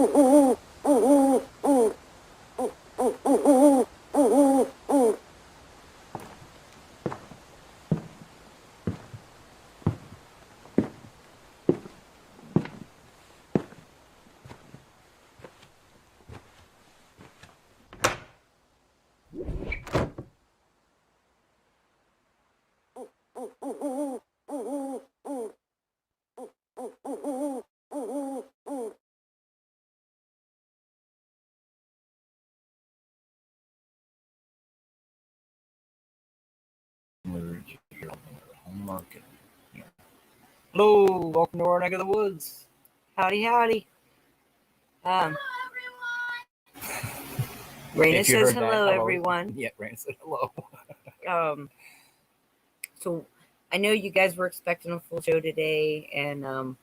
Home market. Hello, welcome to our neck of the woods. Howdy, howdy. Raina says hello, everyone. Yeah, Raina said hello. So I know you guys were expecting a full show today, and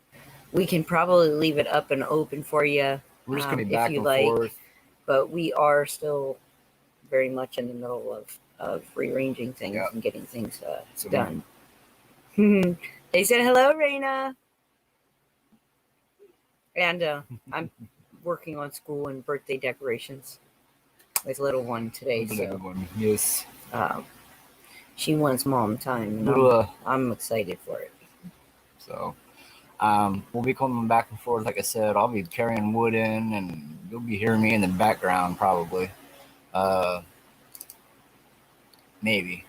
we can probably leave it up and open for you. We're just gonna be back and like, forth. But we are still very much in the middle of rearranging things and getting things done. They said hello, Raina. And I'm working on school and birthday decorations with little one today. Little one, yes. She wants mom time, and I'm excited for it. So, we'll be coming back and forth. Like I said, I'll be carrying wood in, and you'll be hearing me in the background probably. Maybe.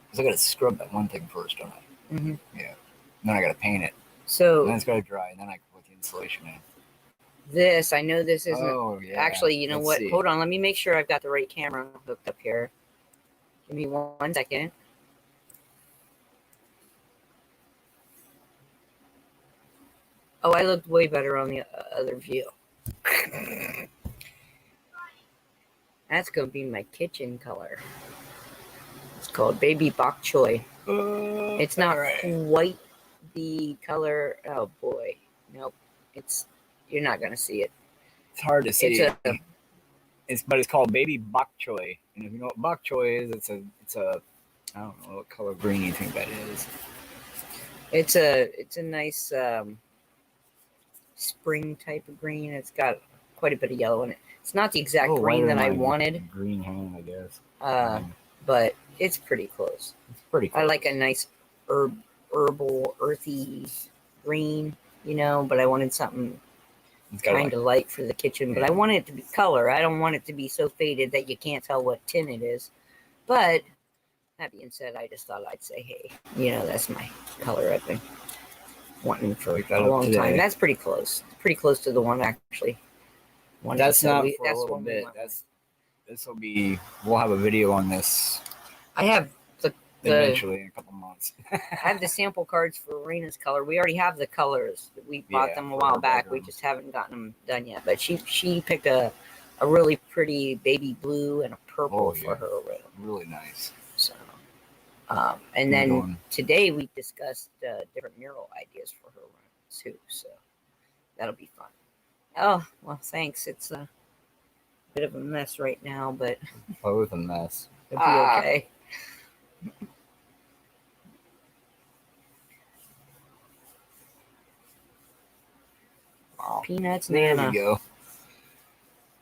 Because I got to scrub that one thing first, don't I? Mm-hmm. Yeah. And then I got to paint it. So and then it's got to dry, and then I can put the insulation in. This, I know this isn't. Oh, yeah. Actually, you know what? See. Hold on. Let me make sure I've got the right camera hooked up here. Give me 1 second. Oh, I looked way better on the other view. That's going to be my kitchen color. It's called Baby Bok Choy. It's not quite the color. Oh, boy. Nope. You're not going to see it. It's hard to see. But it's called Baby Bok Choy. And if you know what bok choy is, it's a I don't know what color green you think that is. It's a nice spring type of green. It's got quite a bit of yellow in it. It's not the exact green that I wanted. Green hand, I guess. But it's pretty close. It's pretty close. I like a nice herbal, earthy green, but I wanted something kind of light for the kitchen. But I want it to be color. I don't want it to be so faded that you can't tell what tin it is. But that being said, I just thought I'd say, hey, that's my color I've been wanting for a long time. That's pretty close. Pretty close to the one actually. That's not for a little bit. This will be. We'll have a video on this. I have eventually in a couple months. I have the sample cards for Raina's color. We already have the colors. We bought them a while back. We just haven't gotten them done yet. But she picked a really pretty baby blue and a purple for her room. Really nice. So, and then today we discussed different mural ideas for her room too. So that'll be fun. Oh, well, thanks. It's a bit of a mess right now, but both a mess. It'll be okay. Wow. Peanuts Nana. There we go.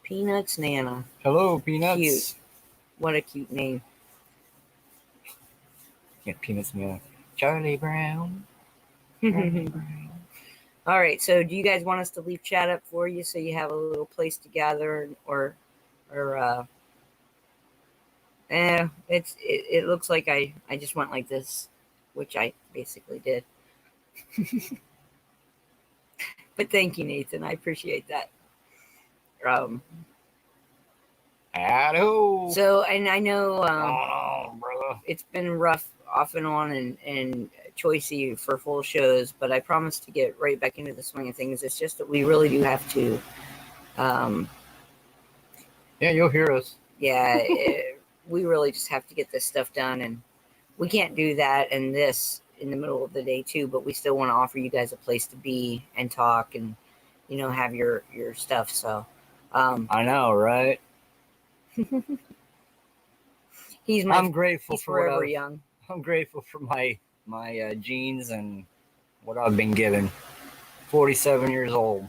Peanuts Nana. Hello, Peanuts. Cute. What a cute name. Yeah, Peanuts Nana. Charlie Brown. Charlie Brown. All right, so do you guys want us to leave chat up for you so you have a little place to gather, or it looks like I just went like this, which I basically did. But thank you, Nathan. I appreciate that. So, and I know it's been rough off and on and choicey for full shows, but I promise to get right back into the swing of things. It's just that we really do have to. Yeah, you'll hear us. Yeah, we really just have to get this stuff done, and we can't do that and this in the middle of the day too, but we still want to offer you guys a place to be and talk and have your stuff. So I know, right? I'm grateful for forever young. I'm grateful for my genes and what I've been given. 47 years old.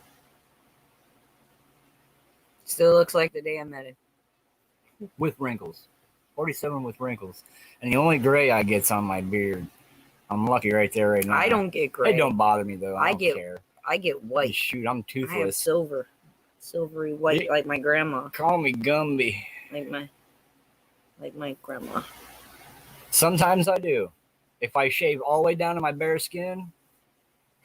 Still looks like the day I met him. With wrinkles. 47 with wrinkles. And the only gray I get's on my beard. I'm lucky right there right now. I don't get gray. It don't bother me though. I don't care. I get white. Shoot, I'm toothless. I have silver. Silvery white like my grandma. Call me Gumby. Like my grandma. Sometimes I do. If I shave all the way down to my bare skin,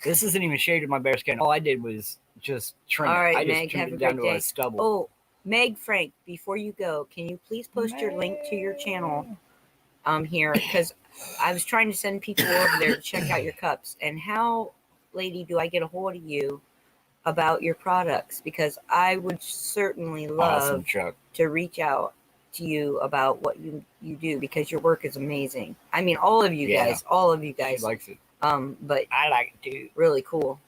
this isn't even shaved to my bare skin. All I did was just trim it. All right, I just Meg, trimmed have it a down great to day. a stubble. Oh, Meg Frank, before you go, can you please post your link to your channel here? Because I was trying to send people over there to check out your cups. And how, lady, do I get a hold of you about your products? Because I would certainly love Awesome, Chuck. to reach out to you about what you do, because your work is amazing. I mean, all of you guys. She likes it. But I like it too. really cool.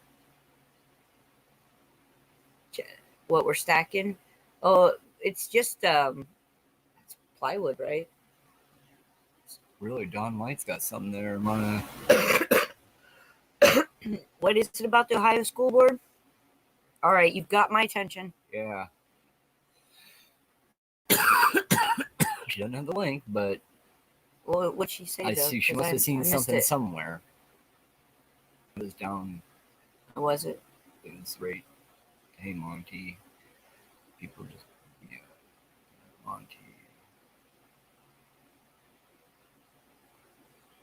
What we're stacking? Oh, it's just it's plywood, right? Really, Don White's got something there. What is it about the Ohio School Board? All right, you've got my attention. Yeah. She doesn't have the link, but Well, what'd she say? I though? see she 'Cause must I have seen missed something it. somewhere. It was down. Was it? It was right. Hey, Monty. People just, yeah. Monty.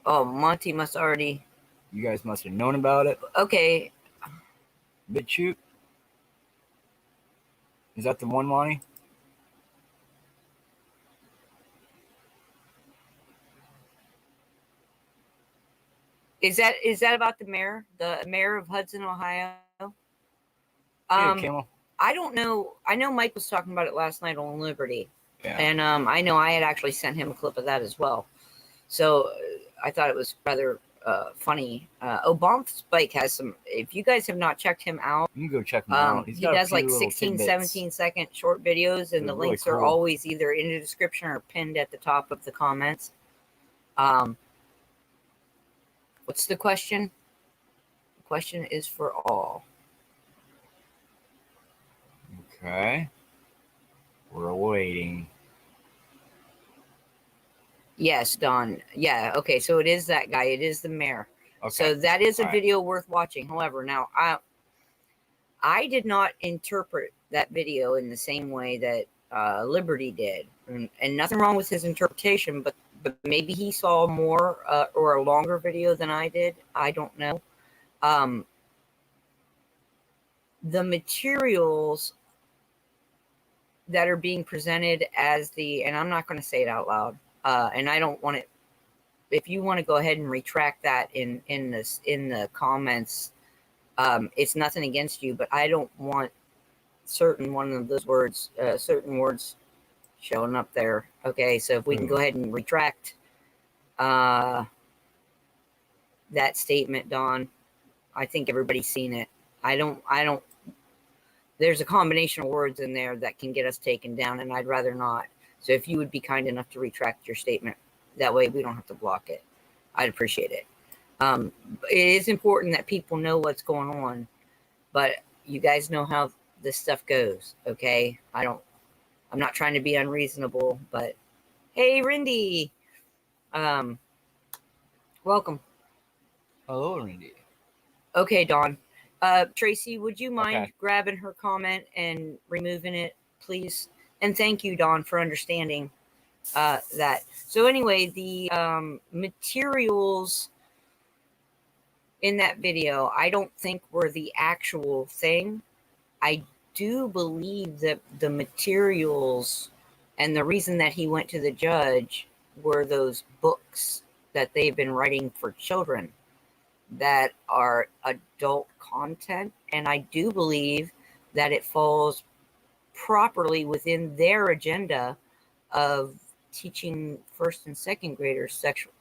Oh, Monty must already. You guys must have known about it. Okay. BitChute. Is that the one, Monty? Is that about the mayor of Hudson, Ohio? Camel. I don't know. I know Mike was talking about it last night on Liberty. Yeah. And I know I had actually sent him a clip of that as well. So I thought it was rather funny. Obama Spike has some. If you guys have not checked him out, You can go check him out. he got a does few like little 16, tidbits. 17-second short videos, and They're the really links are cool. always either in the description or pinned at the top of the comments. What's the question? The question is for all. Okay. We're waiting. Yes, Don. Yeah, okay, so it is that guy. It is the mayor. Okay. So that is a All right. video worth watching. However, now I did not interpret that video in the same way that Liberty did, and nothing wrong with his interpretation, but maybe he saw more or a longer video than I did. I don't know. The materials that are being presented as and I'm not going to say it out loud, and I don't want it. If you want to go ahead and retract that in the comments, it's nothing against you, but I don't want certain words showing up there. Okay, so if we can go ahead and retract that statement, Don, I think everybody's seen it. I don't. There's a combination of words in there that can get us taken down, and I'd rather not. So if you would be kind enough to retract your statement, that way we don't have to block it. I'd appreciate it. It is important that people know what's going on, but you guys know how this stuff goes, okay? I'm not trying to be unreasonable, but hey, Rindy, welcome. Hello, Randy. Okay, Dawn. Tracy, would you mind grabbing her comment and removing it, please? And thank you, Dawn, for understanding that. So anyway, the materials in that video, I don't think were the actual thing. I do believe that the materials and the reason that he went to the judge were those books that they've been writing for children that are adult content. And I do believe that it falls properly within their agenda of teaching first and second graders sexual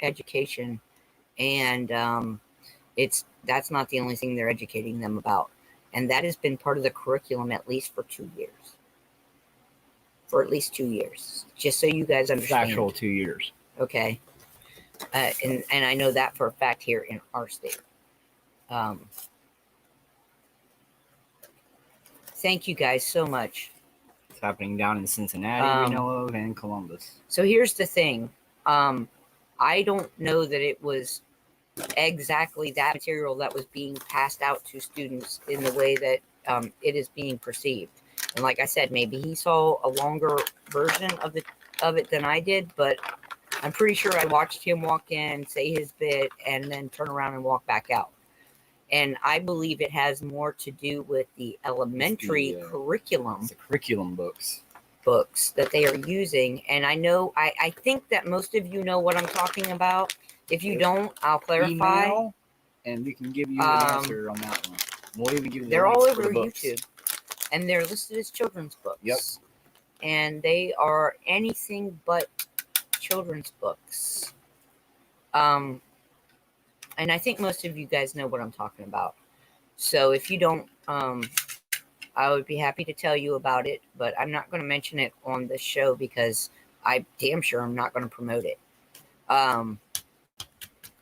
education. And that's not the only thing they're educating them about. And that has been part of the curriculum at least for 2 years. For at least 2 years. Just so you guys understand. Actual 2 years. Okay. And I know that for a fact here in our state. Thank you guys so much. happening down in Cincinnati, we know of, and Columbus. So here's the thing. I don't know that it was exactly that material that was being passed out to students in the way that it is being perceived. And like I said, maybe he saw a longer version of it than I did, but I'm pretty sure I watched him walk in, say his bit, and then turn around and walk back out. And I believe it has more to do with the elementary curriculum. The curriculum books That they are using. And I think that most of you know what I'm talking about. If you don't, I'll clarify. Email, and we can give you an answer on that one. We'll even give you they're all over YouTube. And they're listed as children's books. Yep. And they are anything but children's books. And I think most of you guys know what I'm talking about. So if you don't, I would be happy to tell you about it, but I'm not going to mention it on the show because I damn sure I'm not going to promote it.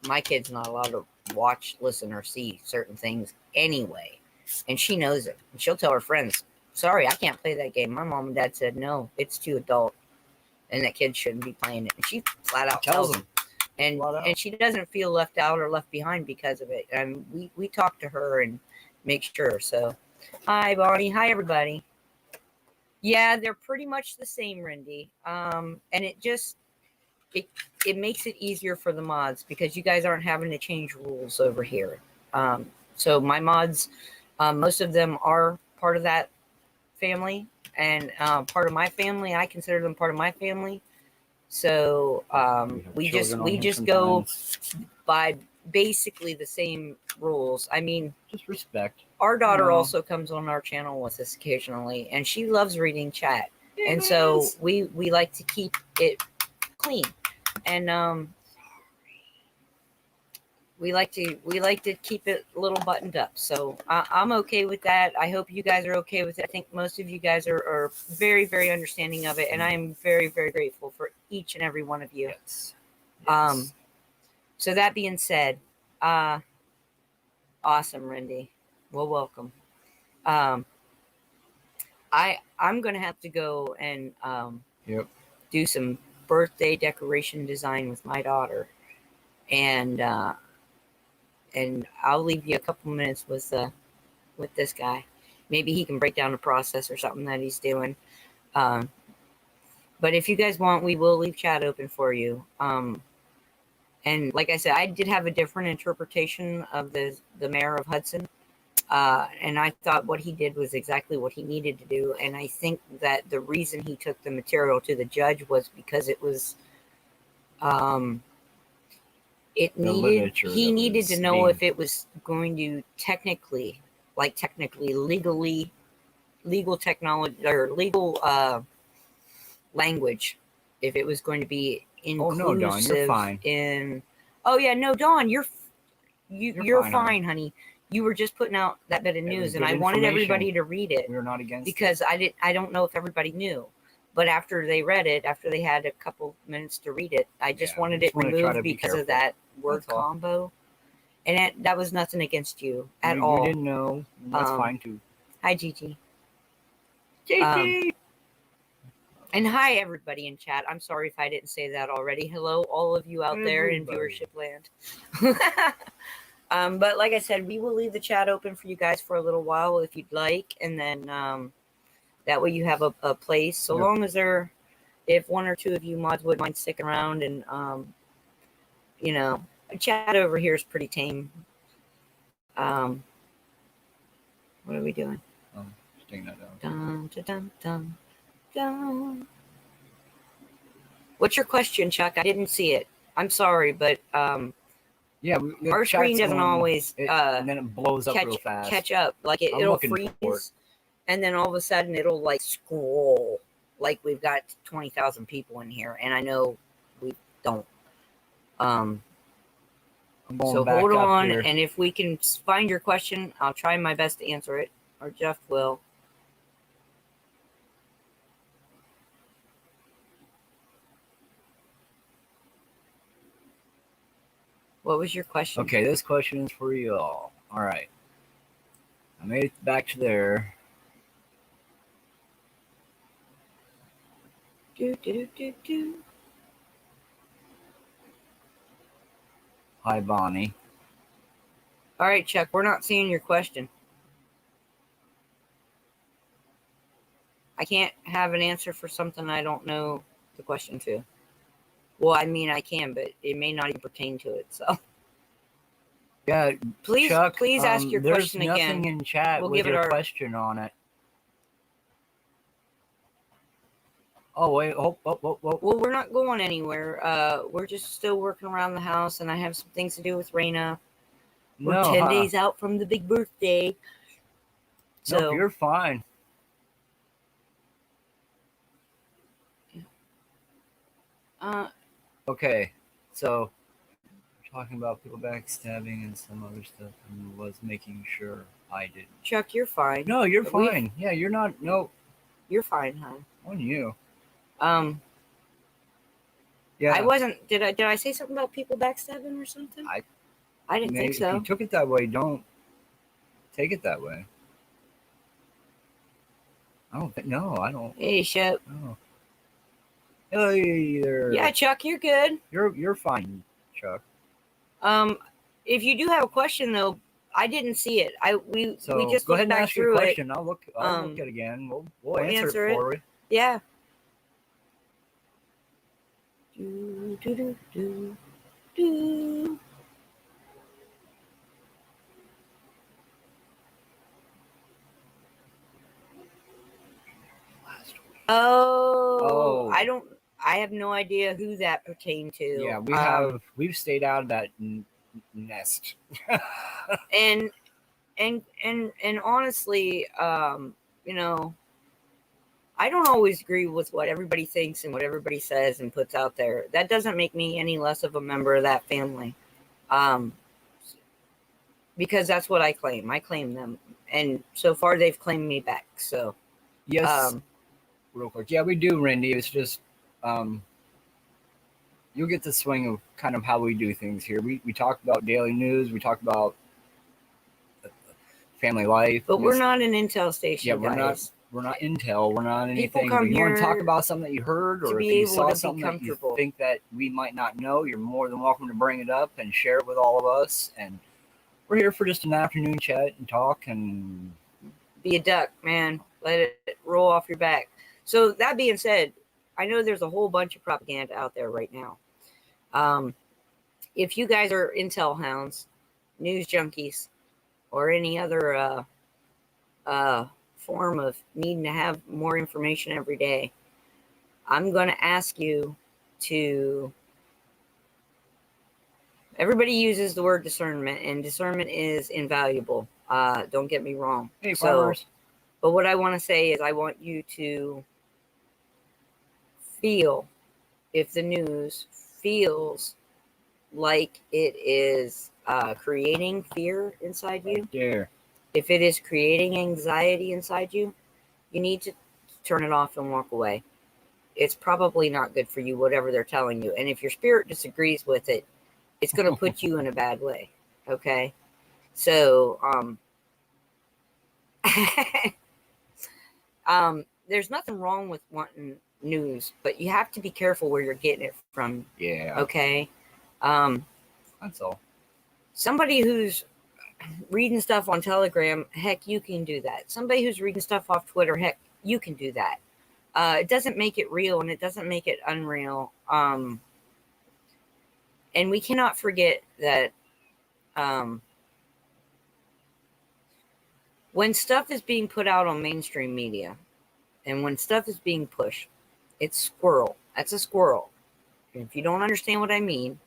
My kid's not allowed to watch, listen, or see certain things anyway. And she knows it. And she'll tell her friends, sorry, I can't play that game. My mom and dad said, no, it's too adult. And that kid shouldn't be playing it. And she flat out tells them. And she doesn't feel left out or left behind because of it. And we talk to her and make sure. So, hi, Bonnie. Hi, everybody. Yeah, they're pretty much the same, Rindy. And it just, it makes it easier for the mods because you guys aren't having to change rules over here. So my mods, most of them are part of that family and part of my family. I consider them part of my family. So we just go by basically the same rules. I mean, just respect. Our daughter also comes on our channel with us occasionally, and she loves reading chat. Yeah, and so we like to keep it clean, and we like to keep it a little buttoned up. So I'm okay with that. I hope you guys are okay with it. I think most of you guys are very, very understanding of it, and I am very, very grateful for each and every one of you. Yes. So that being said, awesome, Rindy. Well, welcome. I'm gonna have to go and do some birthday decoration design with my daughter, and I'll leave you a couple minutes with this guy. Maybe he can break down the process or something that he's doing. But if you guys want, we will leave chat open for you. And like I said, I did have a different interpretation of the mayor of Hudson. And I thought what he did was exactly what he needed to do. And I think that the reason he took the material to the judge was because it was, he needed to know if it was going to legal technology or legal language, if it was going to be inclusive. Oh no, Dawn, you're fine. Dawn, you're fine, honey. You were just putting out that bit of news, and I wanted everybody to read it. We're not against because it. I don't know if everybody knew, but after they read it, after they had a couple minutes to read it, I just wanted it removed because of that word combo. And that was nothing against you at all. You didn't know. That's fine too. Hi, GT. JT. And hi, everybody in chat. I'm sorry if I didn't say that already. Hello, all of you out there in viewership land. But like I said, we will leave the chat open for you guys for a little while if you'd like. And then that way you have a place. So long as if one or two of you mods would mind sticking around and, chat over here is pretty tame. What are we doing? Just taking that down. Dun, dun, dun, dun, dun. What's your question, Chuck? I didn't see it. I'm sorry, but our screen doesn't always and then it blows up real fast. Catch up. Like it'll freeze, and then all of a sudden it'll like scroll. Like we've got 20,000 people in here, and I know we don't. So hold on, and if we can find your question, I'll try my best to answer it, or Jeff will. What was your question? Okay, this question is for you all. All right. I made it back to there. Do, do, do, do, do. Hi, Bonnie. All right, Chuck, we're not seeing your question. I can't have an answer for something I don't know the question to. Well, I mean, I can, but it may not even pertain to it. So, Yeah, please, Chuck, please ask your question there's nothing again. in chat We'll with give it your our- question on it. Oh, wait. Oh. Well, we're not going anywhere. We're just still working around the house, and I have some things to do with Raina. We're No, 10 days out from the big birthday. So, nope, you're fine. Okay, so we're talking about people backstabbing and some other stuff, and was making sure I didn't. Chuck, you're fine. No, you're fine. Yeah, you're not. No, you're fine, hon. On you. Yeah. I wasn't. Did I say something about people backstabbing or something? I didn't think so. If you took it that way, don't take it that way. I don't think. No, I don't. Hey, Shep. No. Hey there. Yeah, Chuck, you're good. You're fine, Chuck. If you do have a question though, I didn't see it. We just go ahead and ask your question. It. I'll look it again. We'll answer it for you. Yeah. Do, do, do, do, do. Oh, I have no idea who that pertained to. Yeah, we've stayed out of that nest. and honestly, you know, I don't always agree with what everybody thinks and what everybody says and puts out there. That doesn't make me any less of a member of that family. Because that's what I claim. I claim them. And so far they've claimed me back. So yes. Real quick. Yeah, we do, Randy. It's just you'll get the swing of kind of how we do things here. We talk about daily news, we talk about family life. But we're not an intel station. Yeah, guys. We're not intel. We're not anything. If you want to talk about something that you heard, or if you saw something that you think that we might not know, you're more than welcome to bring it up and share it with all of us. And we're here for just an afternoon chat and talk and be a duck, man. Let it roll off your back. So that being said, I know there's a whole bunch of propaganda out there right now. If you guys are intel hounds, news junkies, or any other form of needing to have more information every day, I'm going to ask you to... Everybody uses the word discernment, and discernment is invaluable. Don't get me wrong. Hey, farmers. But what I want to say is I want you to feel if the news feels like it is creating fear inside you. Yeah. If it is creating anxiety inside you, you need to turn it off and walk away. It's probably not good for you, whatever they're telling you. And if your spirit disagrees with it, it's going to put you in a bad way. Okay? So, there's nothing wrong with wanting news, but you have to be careful where you're getting it from. Yeah. Okay? That's all. Somebody who's reading stuff on Telegram, heck, you can do that. Somebody who's reading stuff off Twitter, heck, you can do that. It doesn't make it real, and it doesn't make it unreal. And we cannot forget that when stuff is being put out on mainstream media and when stuff is being pushed, it's squirrel. That's a squirrel. And if you don't understand what I mean,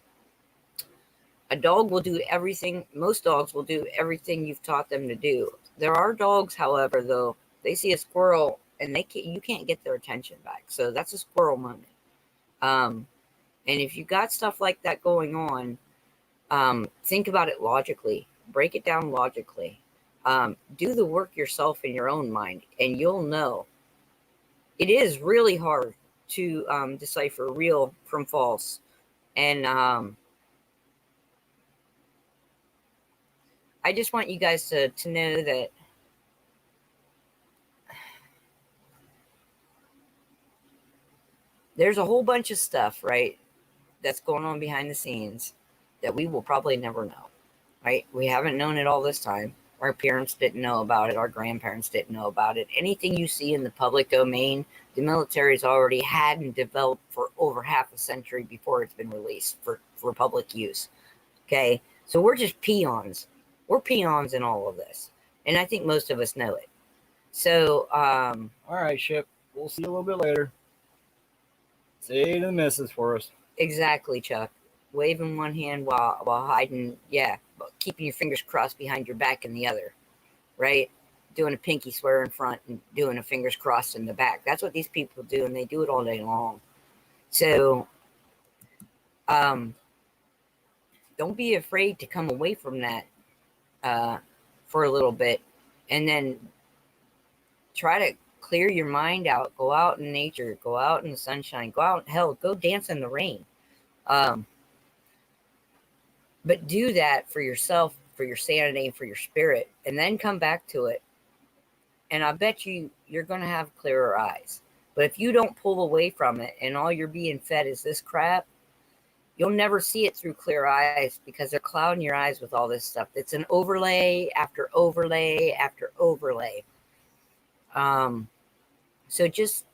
a dog will do everything. Most dogs will do everything you've taught them to do. There are dogs, however, though, they see a squirrel and you can't get their attention back. So that's a squirrel moment. And if you got stuff like that going on, think about it logically. Break it down logically. Do the work yourself in your own mind, and you'll know. It is really hard to decipher real from false. And I just want you guys to know that there's a whole bunch of stuff, right, that's going on behind the scenes that we will probably never know, right? We haven't known it all this time. Our parents didn't know about it. Our grandparents didn't know about it. Anything you see in the public domain, the military's already had and developed for over half a century before it's been released for public use. Okay? So we're just peons. We're peons in all of this. And I think most of us know it. So, all right, Ship. We'll see you a little bit later. Say the missus for us. Exactly, Chuck. Waving one hand while hiding, keeping your fingers crossed behind your back in the other, right? Doing a pinky swear in front and doing a fingers crossed in the back. That's what these people do, and they do it all day long. So, don't be afraid to come away from that for a little bit, and then try to clear your mind out. Go out in nature. Go out in the sunshine. Go out, hell, go dance in the rain. But do that for yourself, for your sanity, for your spirit, and then come back to it. And I bet you're going to have clearer eyes. But if you don't pull away from it and all you're being fed is this crap, you'll never see it through clear eyes because they're clouding your eyes with all this stuff. It's an overlay after overlay after overlay. So just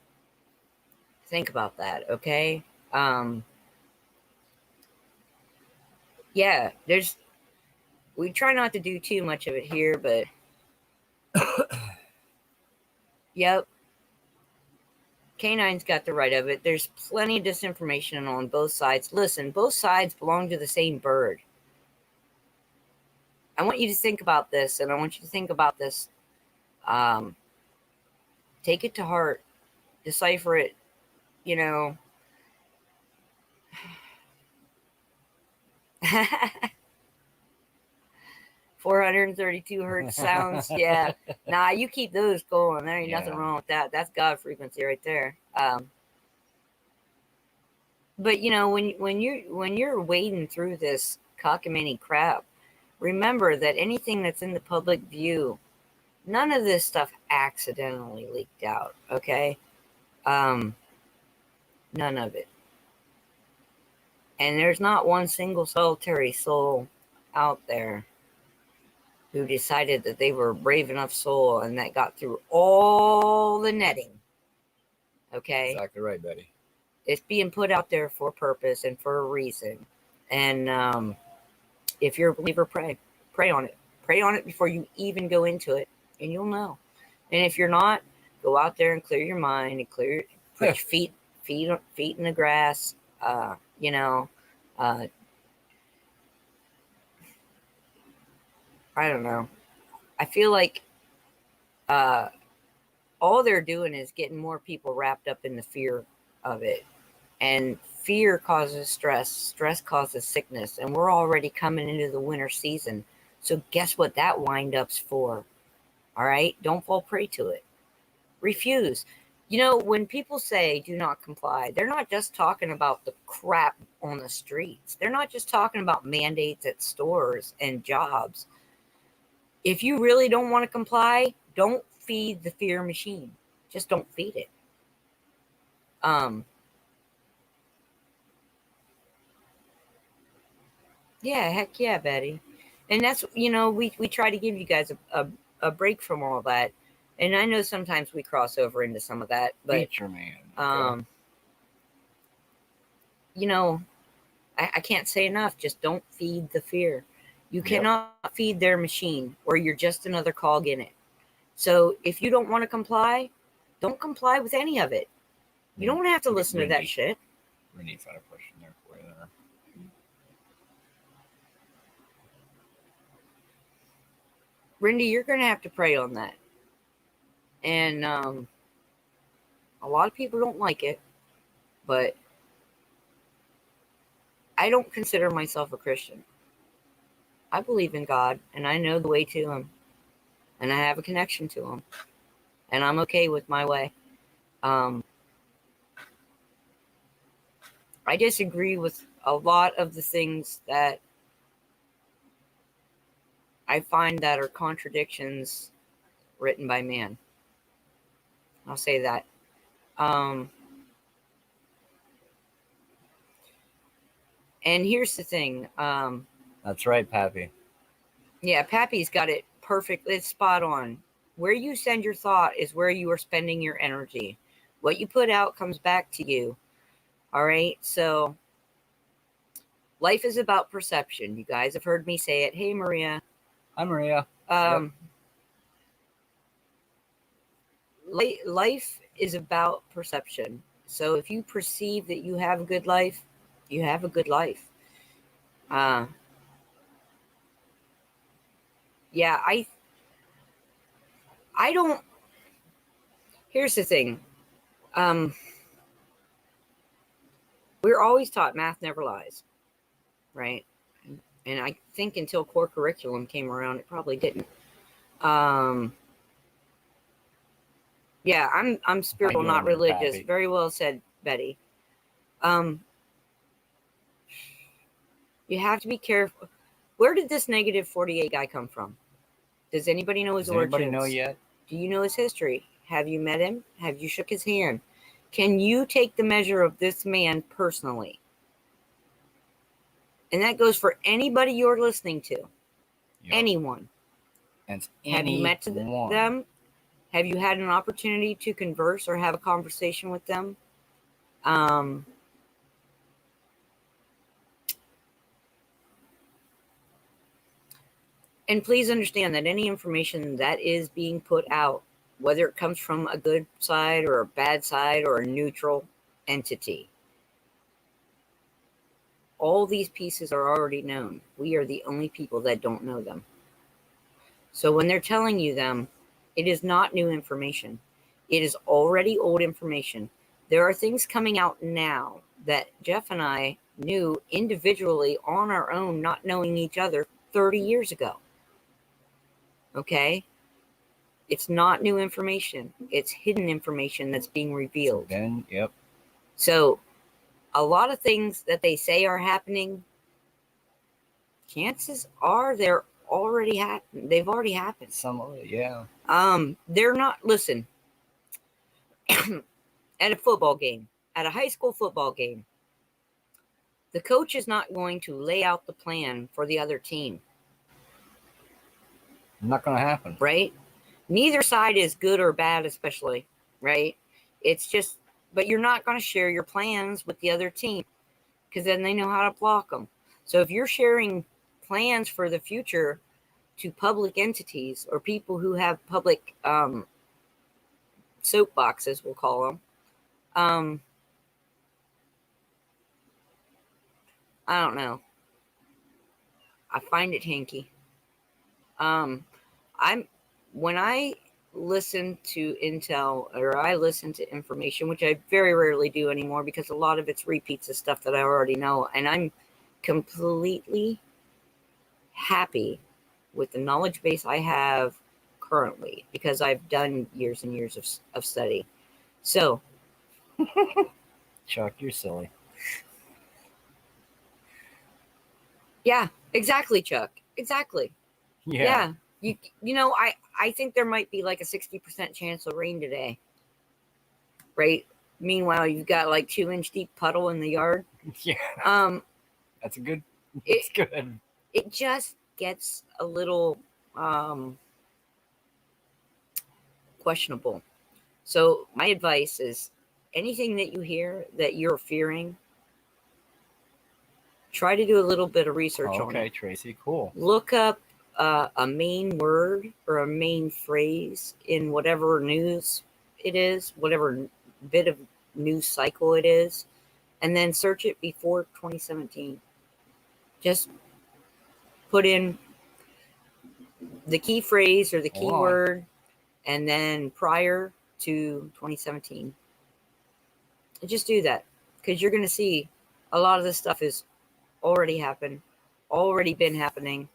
think about that, okay? We try not to do too much of it here, but yep. K9's got the right of it. There's plenty of disinformation on both sides. Listen, both sides belong to the same bird. I want you to think about this, and I want you to think about this. Take it to heart. Decipher it. 432 hertz sounds. Yeah. Nah, you keep those going. There ain't nothing wrong with that. That's God frequency right there. But when you're wading through this cockamamie crap, remember that anything that's in the public view, none of this stuff accidentally leaked out. Okay. None of it. And there's not one single solitary soul out there who decided that they were a brave enough soul and that got through all the netting. Okay? Exactly right, Betty. It's being put out there for a purpose and for a reason. And if you're a believer, pray. Pray on it. Pray on it before you even go into it, and you'll know. And if you're not, go out there and clear your mind and put your feet in the grass. I don't know. I feel like all they're doing is getting more people wrapped up in the fear of it. And fear causes stress. Stress causes sickness. And we're already coming into the winter season. So guess what that wind-up's for? All right? Don't fall prey to it. Refuse. When people say do not comply, they're not just talking about the crap on the streets. They're not just talking about mandates at stores and jobs. If you really don't want to comply, don't feed the fear machine. Just don't feed it. Yeah, heck yeah, Betty. And that's, we try to give you guys a break from all that. And I know sometimes we cross over into some of that, but Feature man. Okay. I can't say enough. Just don't feed the fear. You cannot feed their machine, or you're just another cog in it. So if you don't want to comply, don't comply with any of it. You don't have to listen to that shit. Rennie's got a question there for you there. Rindy, you're going to have to pray on that. And a lot of people don't like it, but I don't consider myself a Christian. I believe in God, and I know the way to Him, and I have a connection to Him, and I'm okay with my way. I disagree with a lot of the things that I find that are contradictions written by man. I'll say that. And here's the thing. That's right, Pappy. Yeah, Pappy's got it perfect. It's spot on. Where you send your thought is where you are spending your energy. What you put out comes back to you. All right. So life is about perception. You guys have heard me say it. Hey, Maria. Hi, Maria. Yep. Life is about perception. So if you perceive that you have a good life, you have a good life. Yeah, I don't. Here's the thing. We're always taught math never lies, right? And I think until core curriculum came around, it probably didn't. Yeah, I'm spiritual, not religious. Pappy? Very well said, Betty. You have to be careful. Where did this negative 48 guy come from? Does anybody know his origins? Does anybody know yet? Do you know his history? Have you met him? Have you shook his hand? Can you take the measure of this man personally? And that goes for anybody you're listening to. Yep. Anyone. And have you met them? Have you had an opportunity to converse or have a conversation with them? And please understand that any information that is being put out, whether it comes from a good side or a bad side or a neutral entity, all these pieces are already known. We are the only people that don't know them. So when they're telling you them, it is not new information. It is already old information. There are things coming out now that Jeff and I knew individually on our own, not knowing each other 30 years ago. Okay? It's not new information. It's hidden information that's being revealed. Then, yep. So a lot of things that they say are happening, chances are they're already happened. They've already happened. Some of it, yeah. They're not, listen, at a football game, at a high school football game, the coach is not going to lay out the plan for the other team. Not going to happen. Right? Neither side is good or bad, especially, right? It's just, but you're not going to share your plans with the other team because then they know how to block them. So if you're sharing plans for the future to public entities or people who have public soapboxes, we'll call them, I don't know. I find it hinky. When I listen to intel or I listen to information, which I very rarely do anymore because a lot of it's repeats of stuff that I already know, and I'm completely happy with the knowledge base I have currently because I've done years and years of study. So, Chuck, you're silly. Yeah, exactly, Chuck. Exactly. Yeah. You know, I think there might be like a 60% chance of rain today. Right? Meanwhile, you've got like 2-inch deep puddle in the yard. Yeah. That's good. It's good. It just gets a little questionable. So my advice is anything that you hear that you're fearing, try to do a little bit of research on it. Okay, Tracy, cool. Look up a main word or a main phrase in whatever news it is, whatever bit of news cycle it is, and then search it before 2017. Just put in the key phrase or the key word, and then prior to 2017. And just do that because you're going to see a lot of this stuff is already happened, already been happening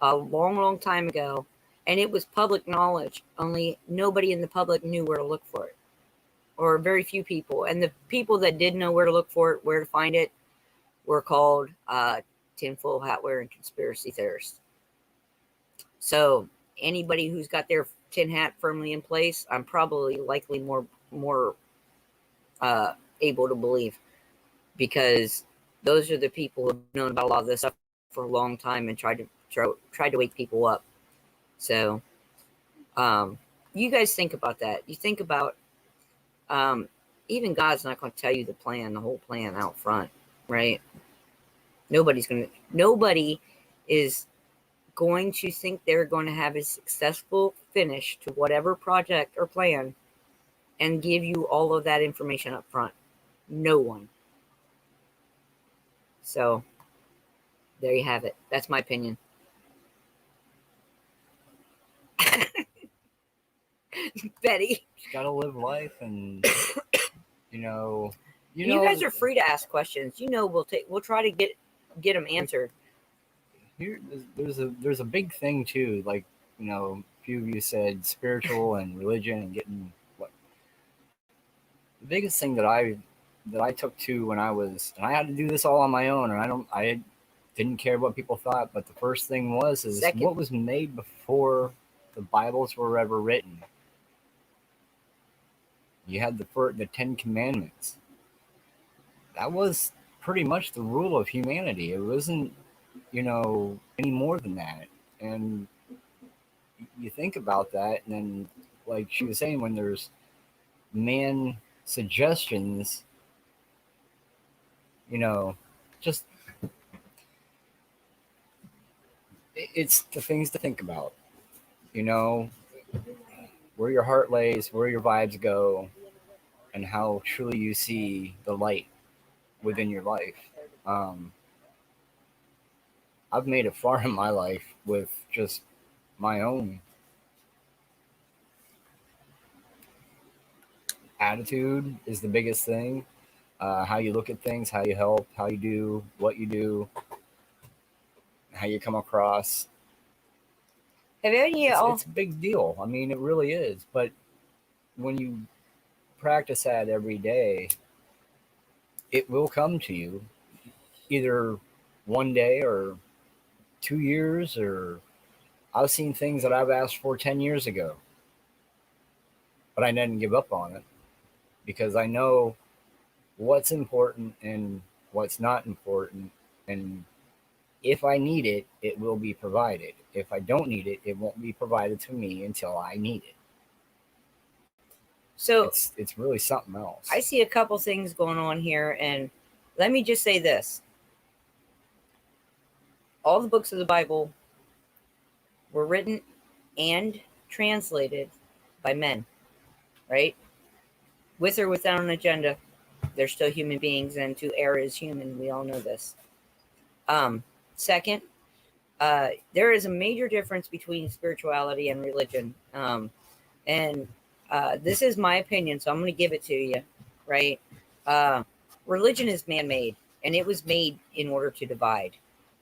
a long, long time ago, and it was public knowledge. Only nobody in the public knew where to look for it, or very few people. And the people that did know where to look for it, where to find it, were called tinfoil hat wearing conspiracy theorists. So anybody who's got their tin hat firmly in place, I'm probably likely more able to believe, because Those are the people who've known about a lot of this stuff for a long time and tried to wake people up. So, you guys think about that. You think about, even God's not going to tell you the whole plan out front, right? Nobody is going to think they're going to have a successful finish to whatever project or plan and give you all of that information up front. No one. So there you have it. That's my opinion. Betty. Just gotta live life, and you guys are free to ask questions. We'll try to get them answered. Here, there's a big thing too. Like, a few of you said spiritual and religion and getting what. The biggest thing that I took to when and I had to do this all on my own, and I didn't care what people thought, but the first thing was what was made before the Bibles were ever written. You had the 10 Commandments. That was pretty much the rule of humanity. It wasn't, any more than that. And you think about that, and then, like she was saying, when there's man suggestions, just it's the things to think about. Where your heart lays, where your vibes go, and how truly you see the light within your life. I've made it far in my life with just my own attitude is the biggest thing. How you look at things, how you help, how you do what you do, how you come across. It's a big deal. I mean, it really is. But when you practice that every day, it will come to you either one day or 2 years, or I've seen things that I've asked for 10 years ago, but I didn't give up on it because I know what's important and what's not important. And if I need it, it will be provided. If I don't need it, it won't be provided to me until I need it. So it's really something else. I see a couple things going on here, and let me just say this. All the books of the Bible were written and translated by men, right? With or without an agenda, they're still human beings, and to err is human. We all know this. Second, there is a major difference between spirituality and religion. This is my opinion, so I'm going to give it to you, right? Religion is man-made, and it was made in order to divide.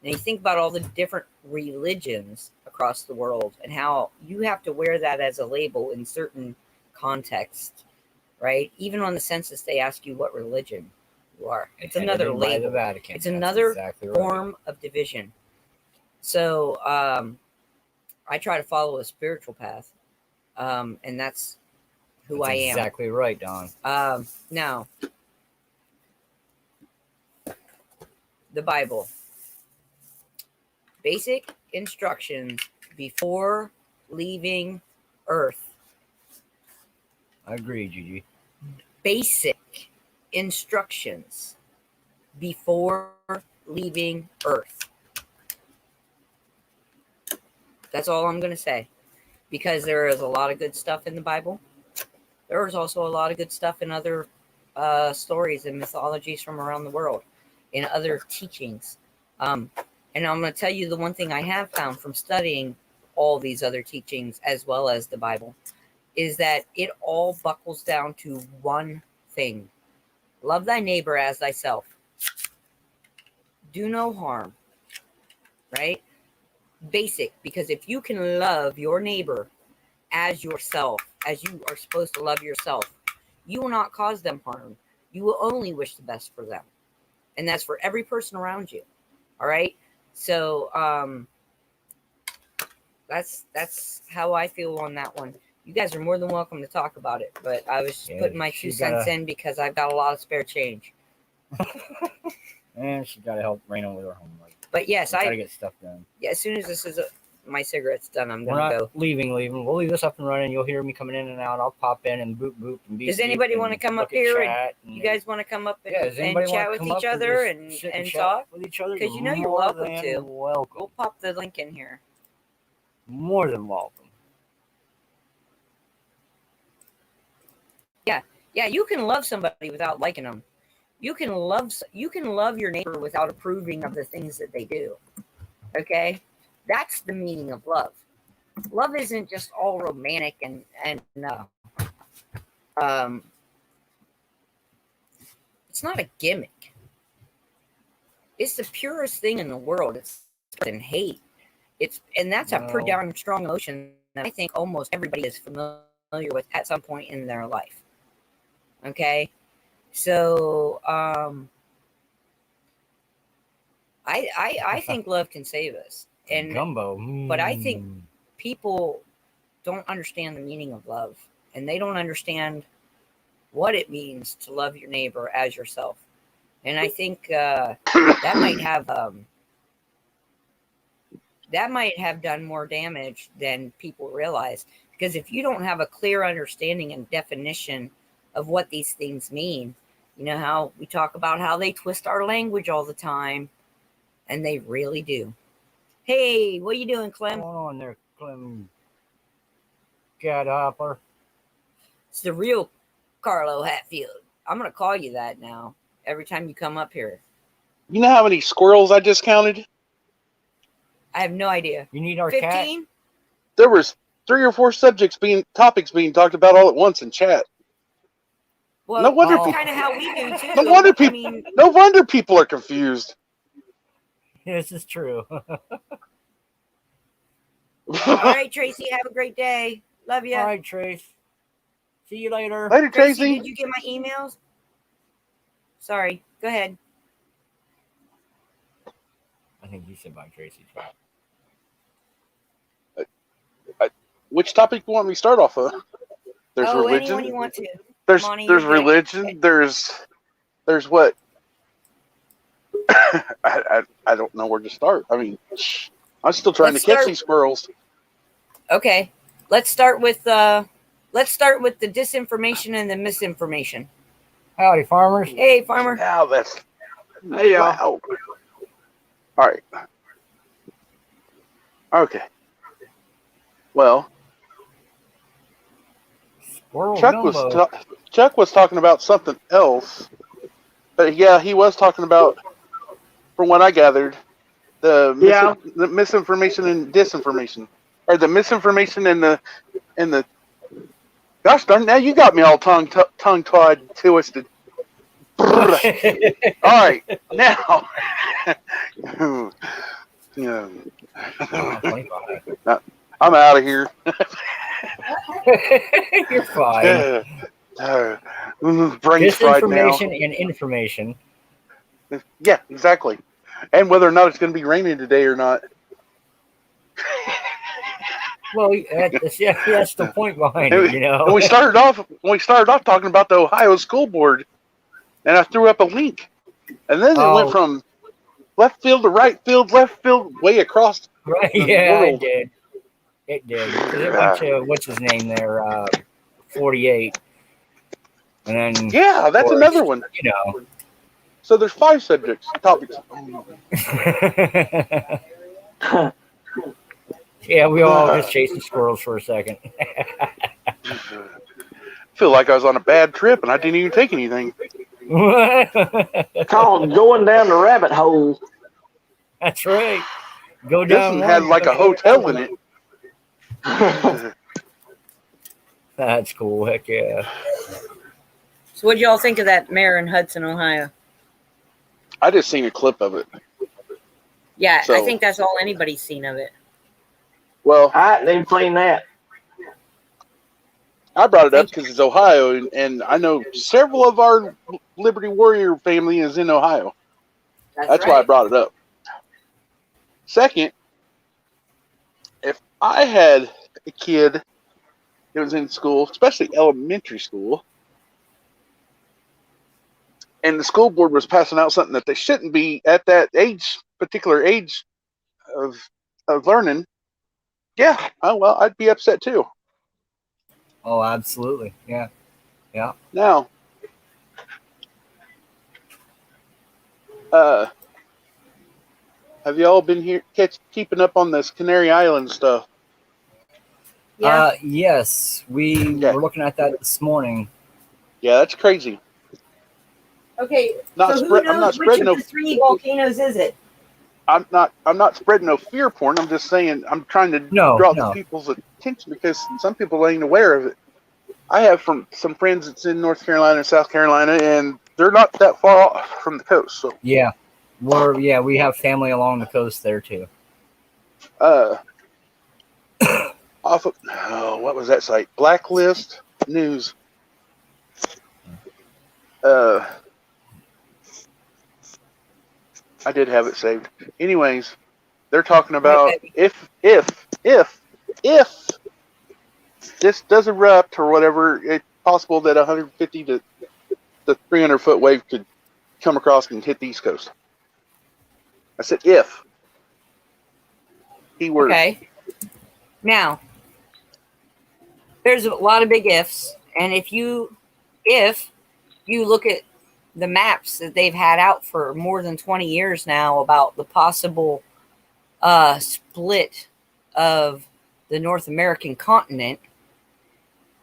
And you think about all the different religions across the world and how you have to wear that as a label in certain contexts, right? Even on the census, they ask you what religion you are. It's another label. The Vatican. It's another form of division. So I try to follow a spiritual path, and that's who I am. Exactly right, Don. Now, the Bible. Basic instructions before leaving Earth. I agree, Gigi. Basic instructions before leaving Earth. That's all I'm going to say. Because there is a lot of good stuff in the Bible. There is also a lot of good stuff in other stories and mythologies from around the world, in other teachings. And I'm going to tell you the one thing I have found from studying all these other teachings as well as the Bible is that it all buckles down to one thing. Love thy neighbor as thyself. Do no harm. Right? Basic, because if you can love your neighbor as yourself, as you are supposed to love yourself, you will not cause them harm. You will only wish the best for them. And that's for every person around you. All right? So that's how I feel on that one. You guys are more than welcome to talk about it, but I was just putting my 2 cents in because I've got a lot of spare change. And she's got to help Raina with her homework. But yes, I got to get stuff done. Yeah, as soon as this is my cigarette's done, I'm going to go. Leaving. We'll leave this up and running. You'll hear me coming in and out. I'll pop in and boop, boop, and beep. Does anybody want to come up here? You guys want to come up and chat with each other and talk with each other? Because you're welcome to. Welcome. We'll pop the link in here. More than welcome. Yeah, you can love somebody without liking them. You can love your neighbor without approving of the things that they do. Okay? That's the meaning of love. Love isn't just all romantic and it's not a gimmick. It's the purest thing in the world. It's than hate. That's a pretty darn strong emotion that I think almost everybody is familiar with at some point in their life. Okay? So I think love can save us. And Gumbo. But I think people don't understand the meaning of love, and they don't understand what it means to love your neighbor as yourself. And I think that might have done more damage than people realize, because if you don't have a clear understanding and definition of what these things mean, you know how we talk about how they twist our language all the time, and they really do. Hey, what are you doing, Clem? What's going on there, Clem? Cat Hopper. It's the real Carlo Hatfield. I'm going to call you that now every time you come up here. You know how many squirrels I just counted? I have no idea. You need our 15? cat? There was 3 or 4 topics being talked about all at once in chat. Well, no wonder that's kind of how we do too. No wonder people are confused. This is true. All right, Tracy, have a great day. Love you. All right, Trace. See you later. Later, Tracy. Did you get my emails? Sorry. Go ahead. I think you said bye, Tracy. Which topic do you want me to start off of? There's religion. Anyone you want to. There's religion. There's what? I don't know where to start. I mean, I'm still trying to catch these squirrels. Okay, let's start with the disinformation and the misinformation. Howdy, farmers. Hey, farmer. Now that's hey, y'all. Wow. All right. Okay. Well, Chuck was talking about something else, but yeah, he was talking about, from what I gathered, the misinformation and disinformation, or the misinformation and the. Gosh darn! Now you got me all tongue-tied, twisted. All right, now. I'm out of here. You're fine. Brain's fried now. Disinformation and information. Yeah, exactly. And whether or not it's going to be raining today or not. Well, that's the point behind it, you know. And we started off talking about the Ohio School Board, and I threw up a link, and then it went from left field to right field, way across. Right? Yeah, world. It did. It went to what's his name there, 48, and then that's another one. You know. So there's 5 topics. Yeah, we all just chasing squirrels for a second. I feel like I was on a bad trip and I didn't even take anything. Called going down the rabbit hole. That's right. Go down. This one had like a hotel in it. That's cool. Heck yeah. So what do y'all think of that mayor in Hudson, Ohio? I just seen a clip of it. Yeah, I think that's all anybody's seen of it. Well, I didn't seen that. I brought it up because it's Ohio, and I know several of our Liberty Warrior family is in Ohio. That's why I brought it up. Second, if I had a kid that was in school, especially elementary school, and the school board was passing out something that they shouldn't be at that particular age of learning, yeah, well, I'd be upset too. Oh, absolutely. Yeah. Now, have y'all been here keeping up on this Canary Island stuff? Yeah. Yes, we were looking at that this morning. Yeah, that's crazy. Okay, so who knows which of the 3 volcanoes is it? I'm not spreading no fear porn. I'm just saying I'm trying to draw the people's attention because some people ain't aware of it. I have some friends that's in North Carolina and South Carolina, and they're not that far off from the coast. So yeah, we have family along the coast there too. Off of what was that site? Blacklist News. I did have it saved. Anyways, they're talking about if this does erupt or whatever, it's possible that 150 to 300 foot wave could come across and hit the East Coast. I said if. Keyword. Okay. Now, there's a lot of big ifs, and if you look at the maps that they've had out for more than 20 years now about the possible split of the North American continent,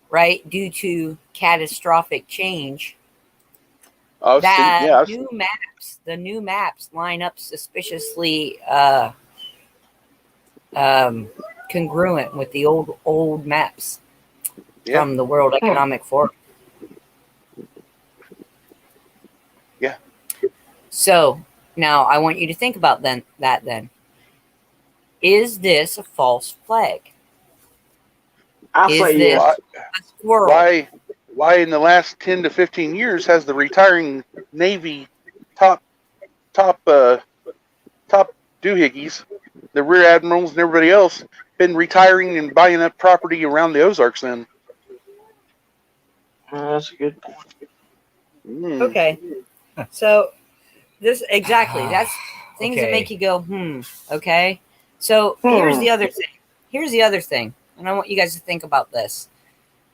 right, due to catastrophic change, the new maps line up suspiciously congruent with the old maps from the World Economic Forum. Yeah. So now I want you to think about that. Is this a false flag? I say yes. Why in the last 10 to 15 years has the retiring Navy top doohickeys, the rear admirals and everybody else, been retiring and buying up property around the Ozarks then? That's a good point. Okay. So that's things that make you go, okay. So here's the other thing. And I want you guys to think about this.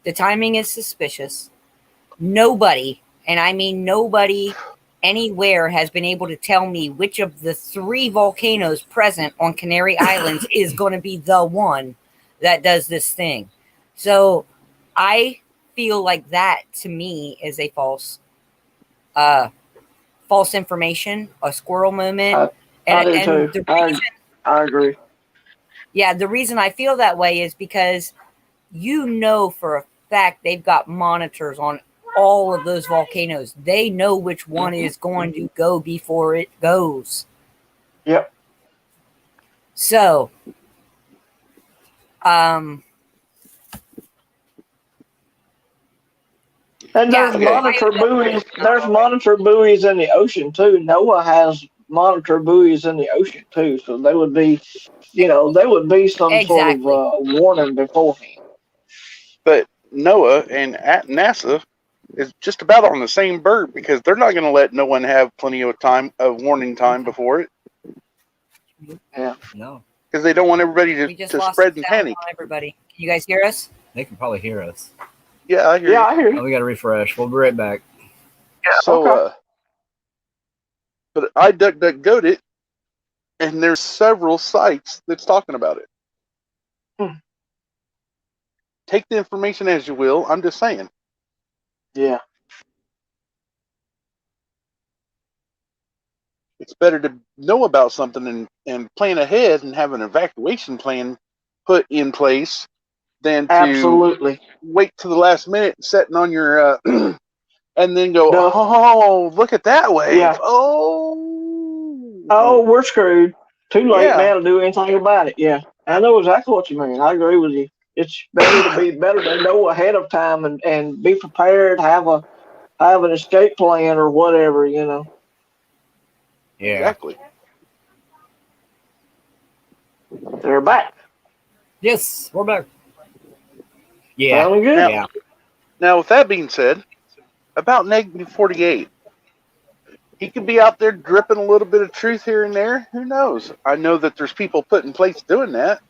The timing is suspicious. Nobody, and I mean nobody anywhere, has been able to tell me which of the 3 volcanoes present on Canary Islands is going to be the one that does this thing. So I feel like that to me is a false information, a squirrel moment. I do too. I agree. Yeah, the reason I feel that way is because for a fact they've got monitors on all of those volcanoes. They know which one is going to go before it goes. Yep. So, and there's monitor buoys. There's monitor buoys in the ocean too. NOAA has monitor buoys in the ocean too, so they would be, some sort of warning beforehand. But NOAA and at NASA is just about on the same bird because they're not going to let no one have plenty of warning time before it. Yeah, no, because they don't want everybody to spread and panic. Everybody, can you guys hear us? They can probably hear us. Yeah, I hear you. I hear you. Oh, we got to refresh. We'll be right back. Yeah, so, okay. But I DuckDuckGo'd it, and there's several sites that's talking about it. Take the information as you will. I'm just saying. Yeah. It's better to know about something and plan ahead and have an evacuation plan put in place than to wait to the last minute sitting on your and then go, oh, look at that wave. Yeah. Oh, we're screwed. Too late now to do anything about it. Yeah. I know exactly what you mean. I agree with you. It's better to know ahead of time and be prepared, have an escape plan or whatever, Yeah. Exactly. They're back. Yes, we're back. Yeah. Sounding good. Now, with that being said, about -48. he could be out there dripping a little bit of truth here and there. Who knows? I know that there's people put in place doing that.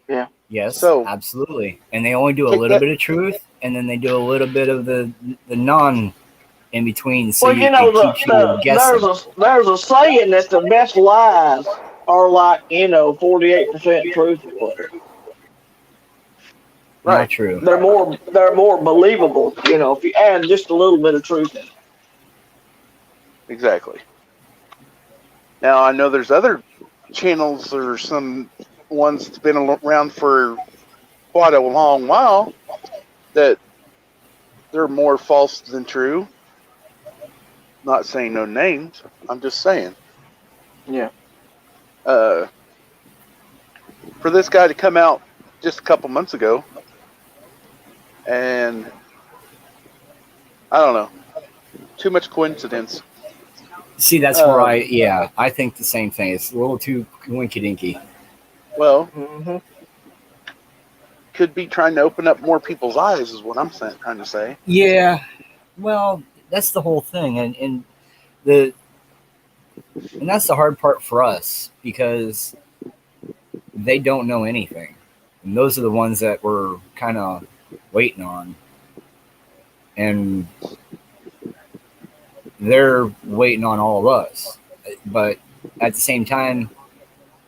Yeah. Yes, so, absolutely. And they only do a little bit of truth, and then they do a little bit of the non in between. So well, there's a saying that the best lies are like 48% truth. Right. Not true. They're more believable. If you add just a little bit of truth in it. Exactly. Now I know there's other channels or some ones that's been around for quite a long while that they're more false than true. Not saying no names. I'm just saying. Yeah. For this guy to come out just a couple months ago, and I don't know, too much coincidence. See, that's where I think the same thing. It's a little too winky-dinky. Well, could be trying to open up more people's eyes is what I'm trying to say. Yeah, well, that's the whole thing, and that's the hard part for us because they don't know anything, and those are the ones that we're kind of waiting on, and they're waiting on all of us. But at the same time,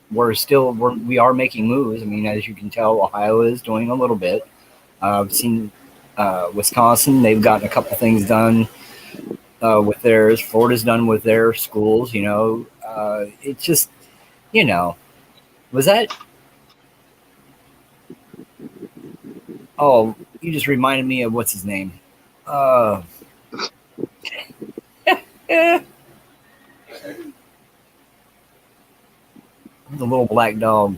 we are making moves. I mean, as you can tell, Ohio is doing a little bit. I've seen Wisconsin; they've gotten a couple things done with theirs. Florida's done with their schools. It's just, was that? Oh, you just reminded me of what's his name. The little black dog.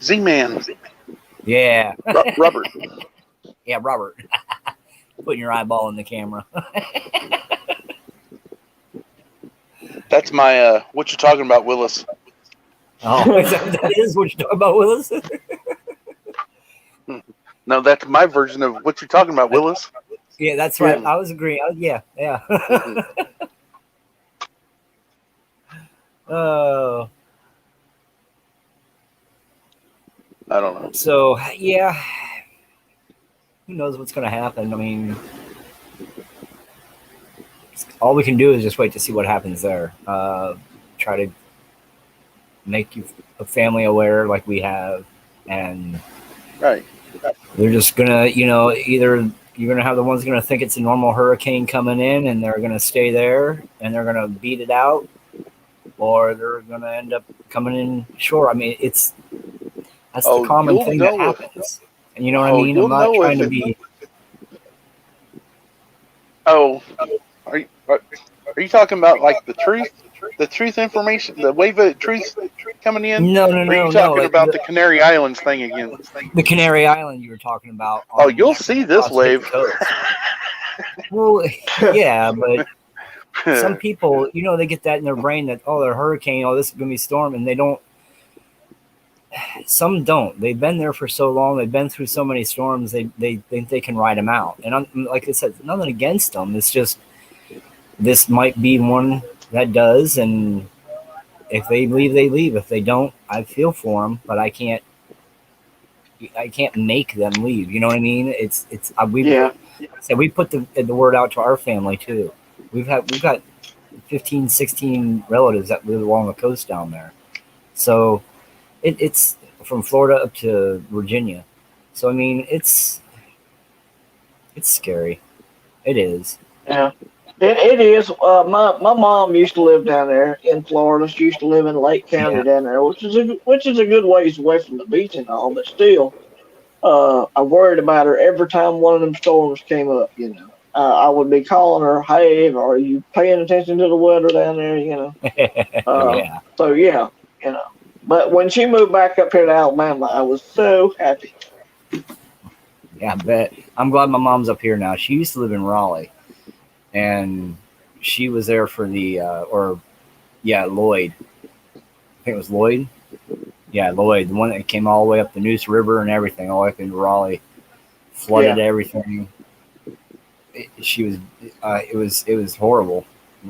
Z-Man. Yeah. Robert. Yeah, Robert. Putting your eyeball in the camera. That's my, what you talking about, Willis. Oh, that is what you're talking about, Willis? No, that's my version of what you're talking about, Willis. Yeah, that's right. I was agreeing. Yeah. Oh. I don't know. So, yeah. Who knows what's going to happen? I mean, all we can do is just wait to see what happens there. Try to make a family aware like we have. And right. They're just going to, either you're going to have the ones going to think it's a normal hurricane coming in and they're going to stay there and they're going to beat it out, or they're going to end up coming in shore. I mean, that's the common thing that happens. And you know what I mean? I'm not trying to be. Oh, are you talking about like the truth information, the wave of truth coming in? No. Or are you talking about the Canary Islands thing again? The Canary Island you were talking about. Oh, you'll see this wave. Well, yeah, but some people, they get that in their brain that, they're a hurricane, this is going to be a storm, and they don't. Some don't. They've been there for so long. They've been through so many storms. They think they can ride them out. And like I said, nothing against them. It's just this might be one that does. And if they leave, they leave. If they don't, I feel for them. But I can't make them leave. You know what I mean? We put the word out to our family too. We've got 15, 16 relatives that live along the coast down there. So. It's from Florida up to Virginia. So, I mean, it's scary. It is. Yeah, it is. My mom used to live down there in Florida. She used to live in Lake County down there, which is a good ways away from the beach and all. But still, I worried about her every time one of them storms came up. I would be calling her, "Hey, are you paying attention to the weather down there?" Yeah. So yeah, But when she moved back up here to Alabama, I was so happy. Yeah, I bet. I'm glad my mom's up here now. She used to live in Raleigh, and she was there for the Lloyd. I think it was Lloyd. Yeah, Lloyd, the one that came all the way up the Neuse River and everything, all the way up into Raleigh, flooded everything. it was horrible.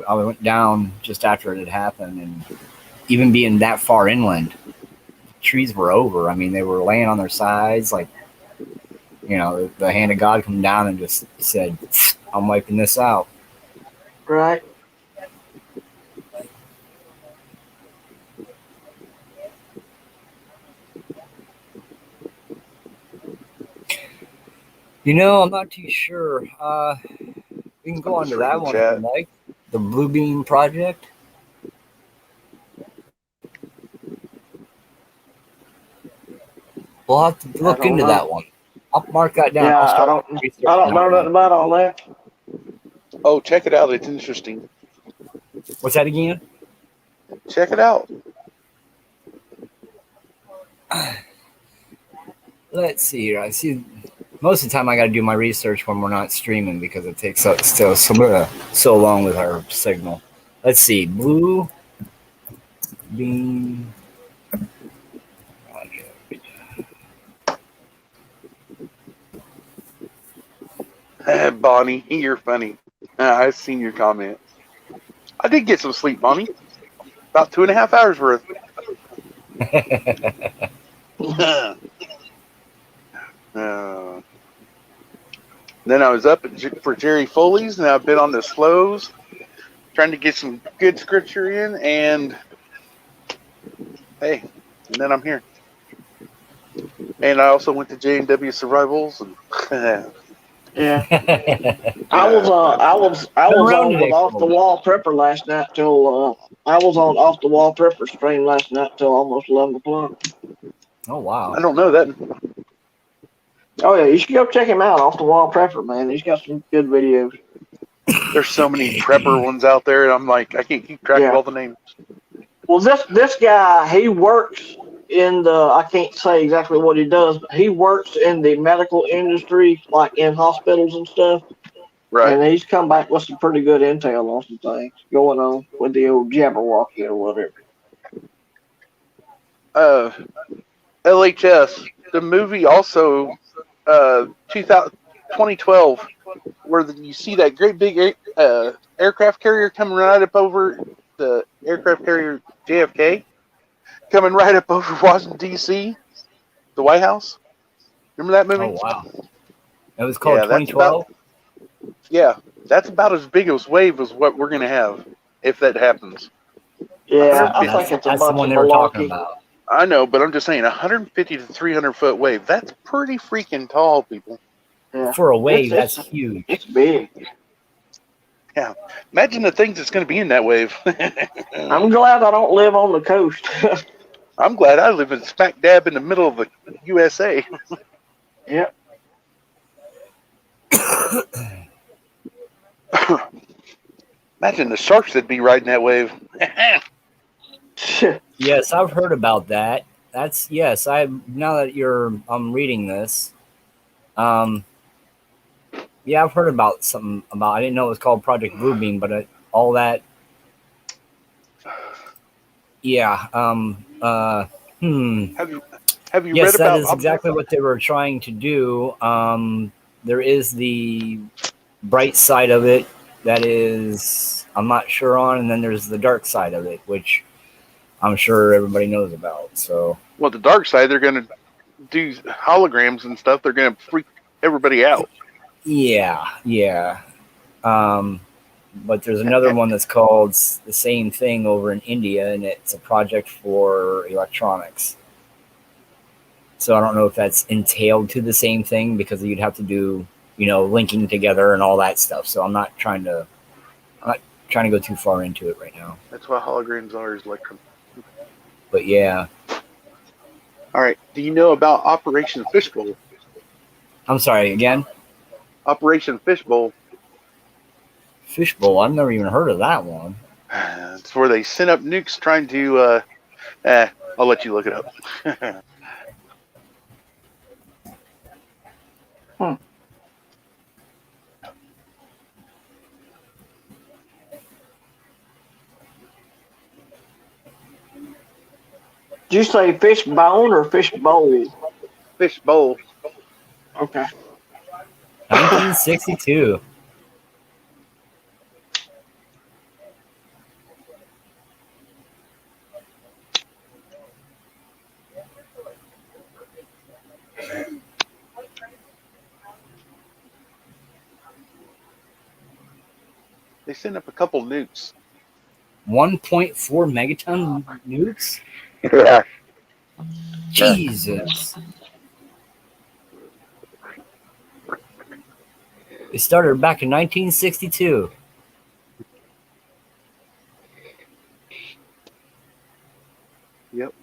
I went down just after it had happened, and even being that far inland, trees were over. I mean, they were laying on their sides, like, you know, the hand of God come down and just said, "I'm wiping this out." Right. You know, I'm not too sure. We can go on to that one if you like. The Blue Beam Project. We'll have to look into that one. I'll mark that down. Yeah, I don't know nothing about all that. Oh, check it out. It's interesting. What's that again? Check it out. Let's see here. I see most of the time I got to do my research when we're not streaming because it takes so long with our signal. Let's see. Blue Beam Project. Bonnie, you're funny. I've seen your comment. I did get some sleep, Bonnie. About 2.5 hours worth. Then I was up for Jerry Foley's, and I've been on the slows, trying to get some good scripture in, and hey, and then I'm here. And I also went to J&W Survivals, and yeah. I was on with Off the Wall Prepper last night till I was on Off the Wall Prepper stream last night till almost 11 o'clock. Oh wow! I don't know that. Oh yeah, you should go check him out, Off the Wall Prepper, man. He's got some good videos. There's so many prepper ones out there, and I'm like, I can't keep track of all the names. Well, this guy, he works in the, I can't say exactly what he does, but he works in the medical industry, like in hospitals and stuff. Right. And he's come back with some pretty good intel on some things going on with the old Jabberwocky or whatever. LHS, the movie also, 2012, where you see that great big aircraft carrier coming right up over the aircraft carrier JFK, coming right up over Washington, D.C., the White House. Remember that movie? Oh, wow. It was called 2012? That's about as big a wave as what we're going to have if that happens. Yeah, I think it's that's the one they were talking about. I know, but I'm just saying, 150 to 300 foot wave. That's pretty freaking tall, people. Yeah. For a wave, that's huge. It's big. Yeah. Imagine the things that's going to be in that wave. I'm glad I don't live on the coast. I'm glad I live in smack dab in the middle of the USA. Yep. Imagine the sharks that'd be riding that wave. Yes, I've heard about that. That's now that I'm reading this. Yeah, I've heard about something about. I didn't know it was called Project Bluebeam, but all that. Yeah. Have you read yes, about? that is exactly what they were trying to do. There is the bright side of it that is I'm not sure on, and then there's the dark side of it, which I'm sure everybody knows about. So, well, the dark side, they're going to do holograms and stuff. They're going to freak everybody out. Yeah. But there's another one that's called the same thing over in India, and it's a project for electronics. So I don't know if that's entailed to the same thing because you'd have to do, linking together and all that stuff. So I'm not trying to go too far into it right now. That's what holograms are, is electron. But yeah. All right. Do you know about Operation Fishbowl? I'm sorry, again? Operation Fishbowl. Fishbowl? I've never even heard of that one. It's where they sent up nukes trying to, I'll let you look it up. Did you say fish bone or fish bowl? Fishbowl. Okay. 1962. They sent up a couple nukes. 1.4 megaton nukes? Yeah. Jesus. It started back in 1962. Yep.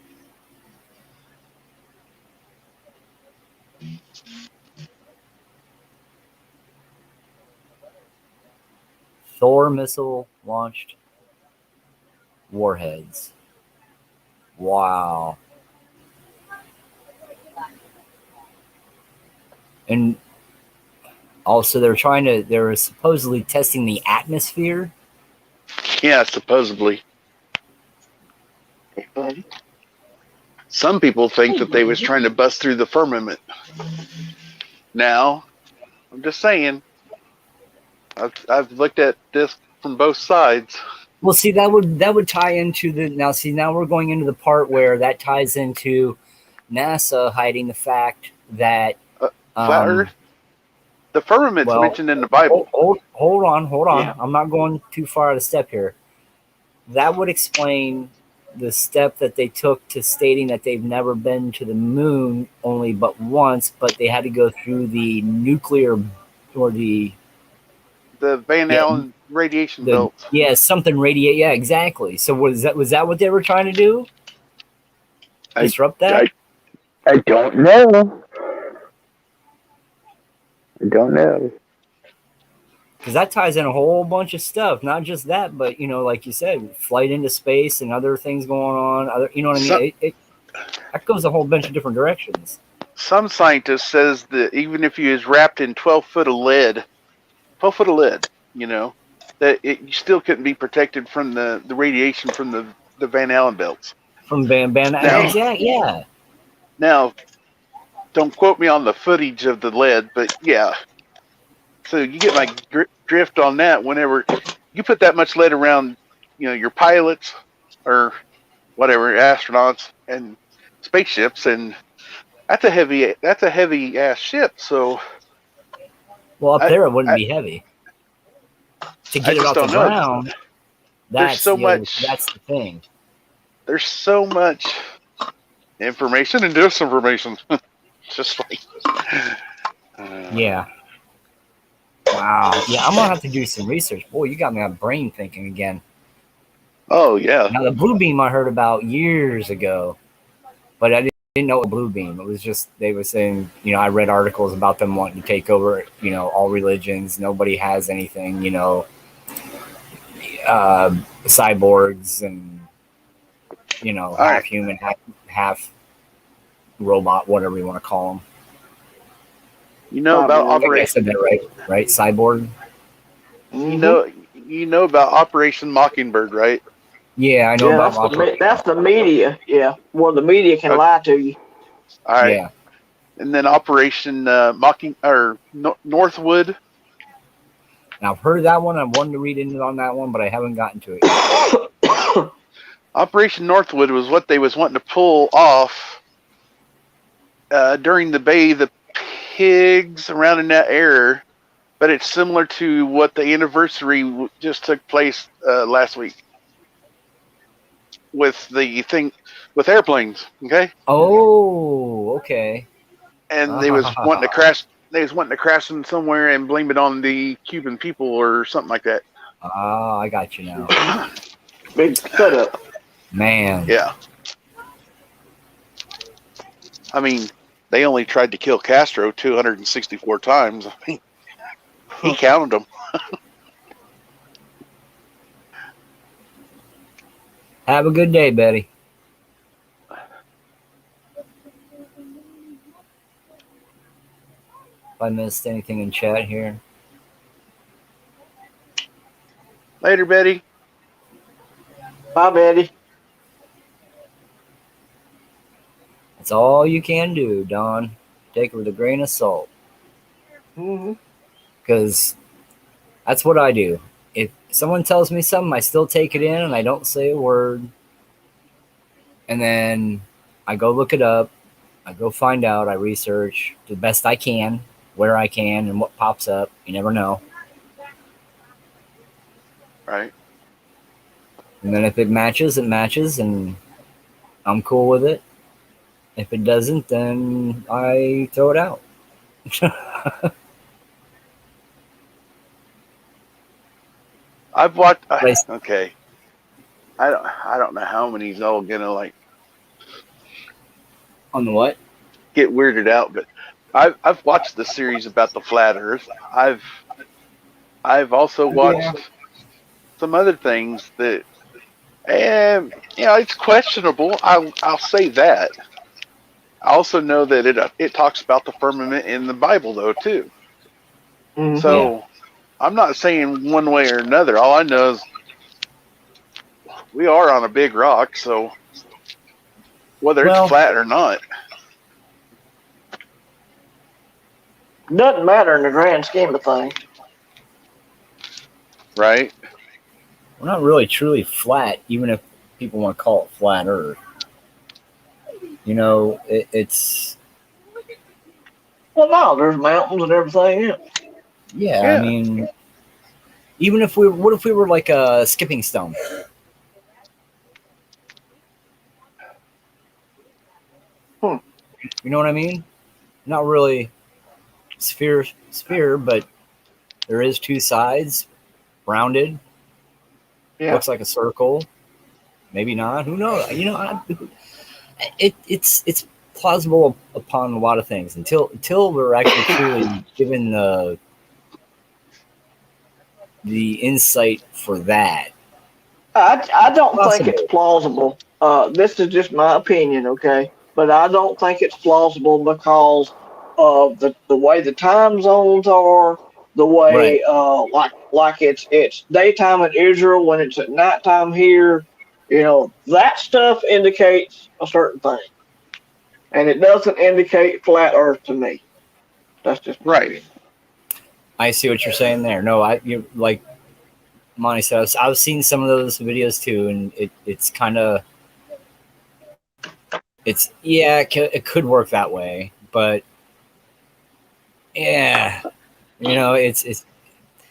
Thor missile launched warheads. Wow. And also they were supposedly testing the atmosphere. Yeah, supposedly. Hey, buddy. Some people think that they was trying to bust through the firmament. Now, I'm just saying, I've looked at this from both sides. Well, see, that would tie into now we're going into the part where that ties into NASA hiding the fact that Flat Earth? The firmament's mentioned in the Bible. Hold on. Yeah. I'm not going too far out of step here. That would explain the step that they took to stating that they've never been to the moon only but once, but they had to go through the nuclear or the Van Allen radiation belt. Yeah, something radiate. Yeah, exactly. So was that what they were trying to do? Disrupt that? I don't know. I don't know. Because that ties in a whole bunch of stuff. Not just that, but like you said, flight into space and other things going on. You know what I mean? That goes a whole bunch of different directions. Some scientist says that even if you was wrapped in 12 foot of lead, that you still couldn't be protected from the radiation from the Van Allen belts. From Van Allen, yeah. Now, don't quote me on the footage of the lead, but yeah. So you get my drift on that. Whenever you put that much lead around, your pilots or whatever, astronauts and spaceships, and that's a heavy ass ship. So, well, up there it wouldn't be heavy. To get it off the ground, that's the thing. There's so much information and disinformation. Just like yeah. Wow. Yeah, I'm gonna have to do some research. Boy, you got my brain thinking again. Oh yeah. Now the blue beam I heard about years ago, but I didn't know a blue beam. It was just they were saying, I read articles about them wanting to take over, all religions. Nobody has anything, cyborgs and half human, half robot, whatever you want to call them. About Operation. I said that right? Cyborg. You know about Operation Mockingbird, right? Yeah, I know about that's the media. Yeah, well, the media can lie to you. All right. Yeah. And then Operation Northwood. Now I've heard that one. I wanted to read into on that one, but I haven't gotten to it yet. Operation Northwood was what they was wanting to pull off during the Bay of the Pigs, around in that area, but it's similar to what the anniversary just took place last week with the thing with airplanes. Okay. Oh, okay. And they was wanting to crash. They was wanting to crash them somewhere and blame it on the Cuban people or something like that. Oh, I got you now. Big setup. Man. Yeah. I mean, they only tried to kill Castro 264 times. I mean, he counted them. Have a good day, Betty. If I missed anything in chat here. Later, Betty. Bye, Betty. That's all you can do, Don. Take it with a grain of salt. Because that's what I do. If someone tells me something, I still take it in and I don't say a word. And then I go look it up. I go find out. I research the best I can, where I can, and what pops up. You never know. Right. And then if it matches, and I'm cool with it. If it doesn't, then I throw it out. I've watched. Okay. I don't know how many's all gonna like on the what? Get weirded out, but I've watched the series about the flat Earth. I've also watched some other things that, and it's questionable. I'll say that. I also know that it talks about the firmament in the Bible though too. Mm-hmm. So I'm not saying one way or another. All I know is we are on a big rock, so whether it's flat or not. Doesn't matter in the grand scheme of things. Right? We're not really truly flat, even if people want to call it flat Earth. It's... Well, no, there's mountains and everything. Yeah, I mean, even if what if we were like a skipping stone? You know what I mean? Not really sphere, but there is two sides, rounded. Yeah. Looks like a circle. Maybe not. Who knows? It's plausible upon a lot of things until we're actually truly given the insight for that. I don't think it's plausible. This is just my opinion, okay? But I don't think it's plausible because of the way the time zones are, the way like it's daytime in Israel when it's at nighttime here. That stuff indicates a certain thing, and it doesn't indicate flat Earth to me. That's just right. I see what you're saying there. No, like Monty said, I've seen some of those videos too, and it's kind of. It could work that way, but it's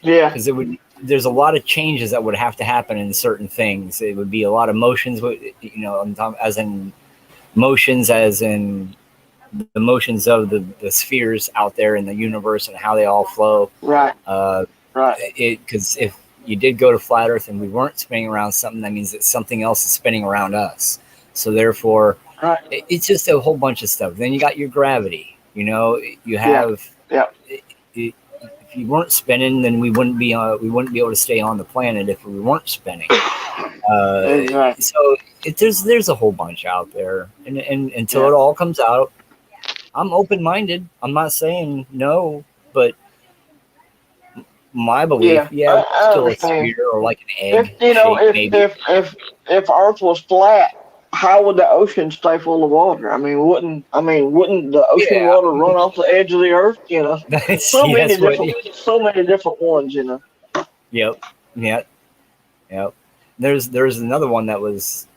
because there's a lot of changes that would have to happen in certain things. It would be a lot of motions, as in motions, as in the motions of the spheres out there in the universe and how they all flow. Right. Because if you did go to flat Earth and we weren't spinning around something, that means that something else is spinning around us. So therefore, it's just a whole bunch of stuff. Then you got your gravity. You have. If you weren't spinning, then we wouldn't be able to stay on the planet if we weren't spinning. Exactly. So there's a whole bunch out there, and until it all comes out, I'm open-minded. I'm not saying no, but my belief, still a sphere or like an egg. If Earth was flat, how would the ocean stay full of water? Wouldn't the ocean water run off the edge of the Earth? So many different ones. Yep. There's another one that was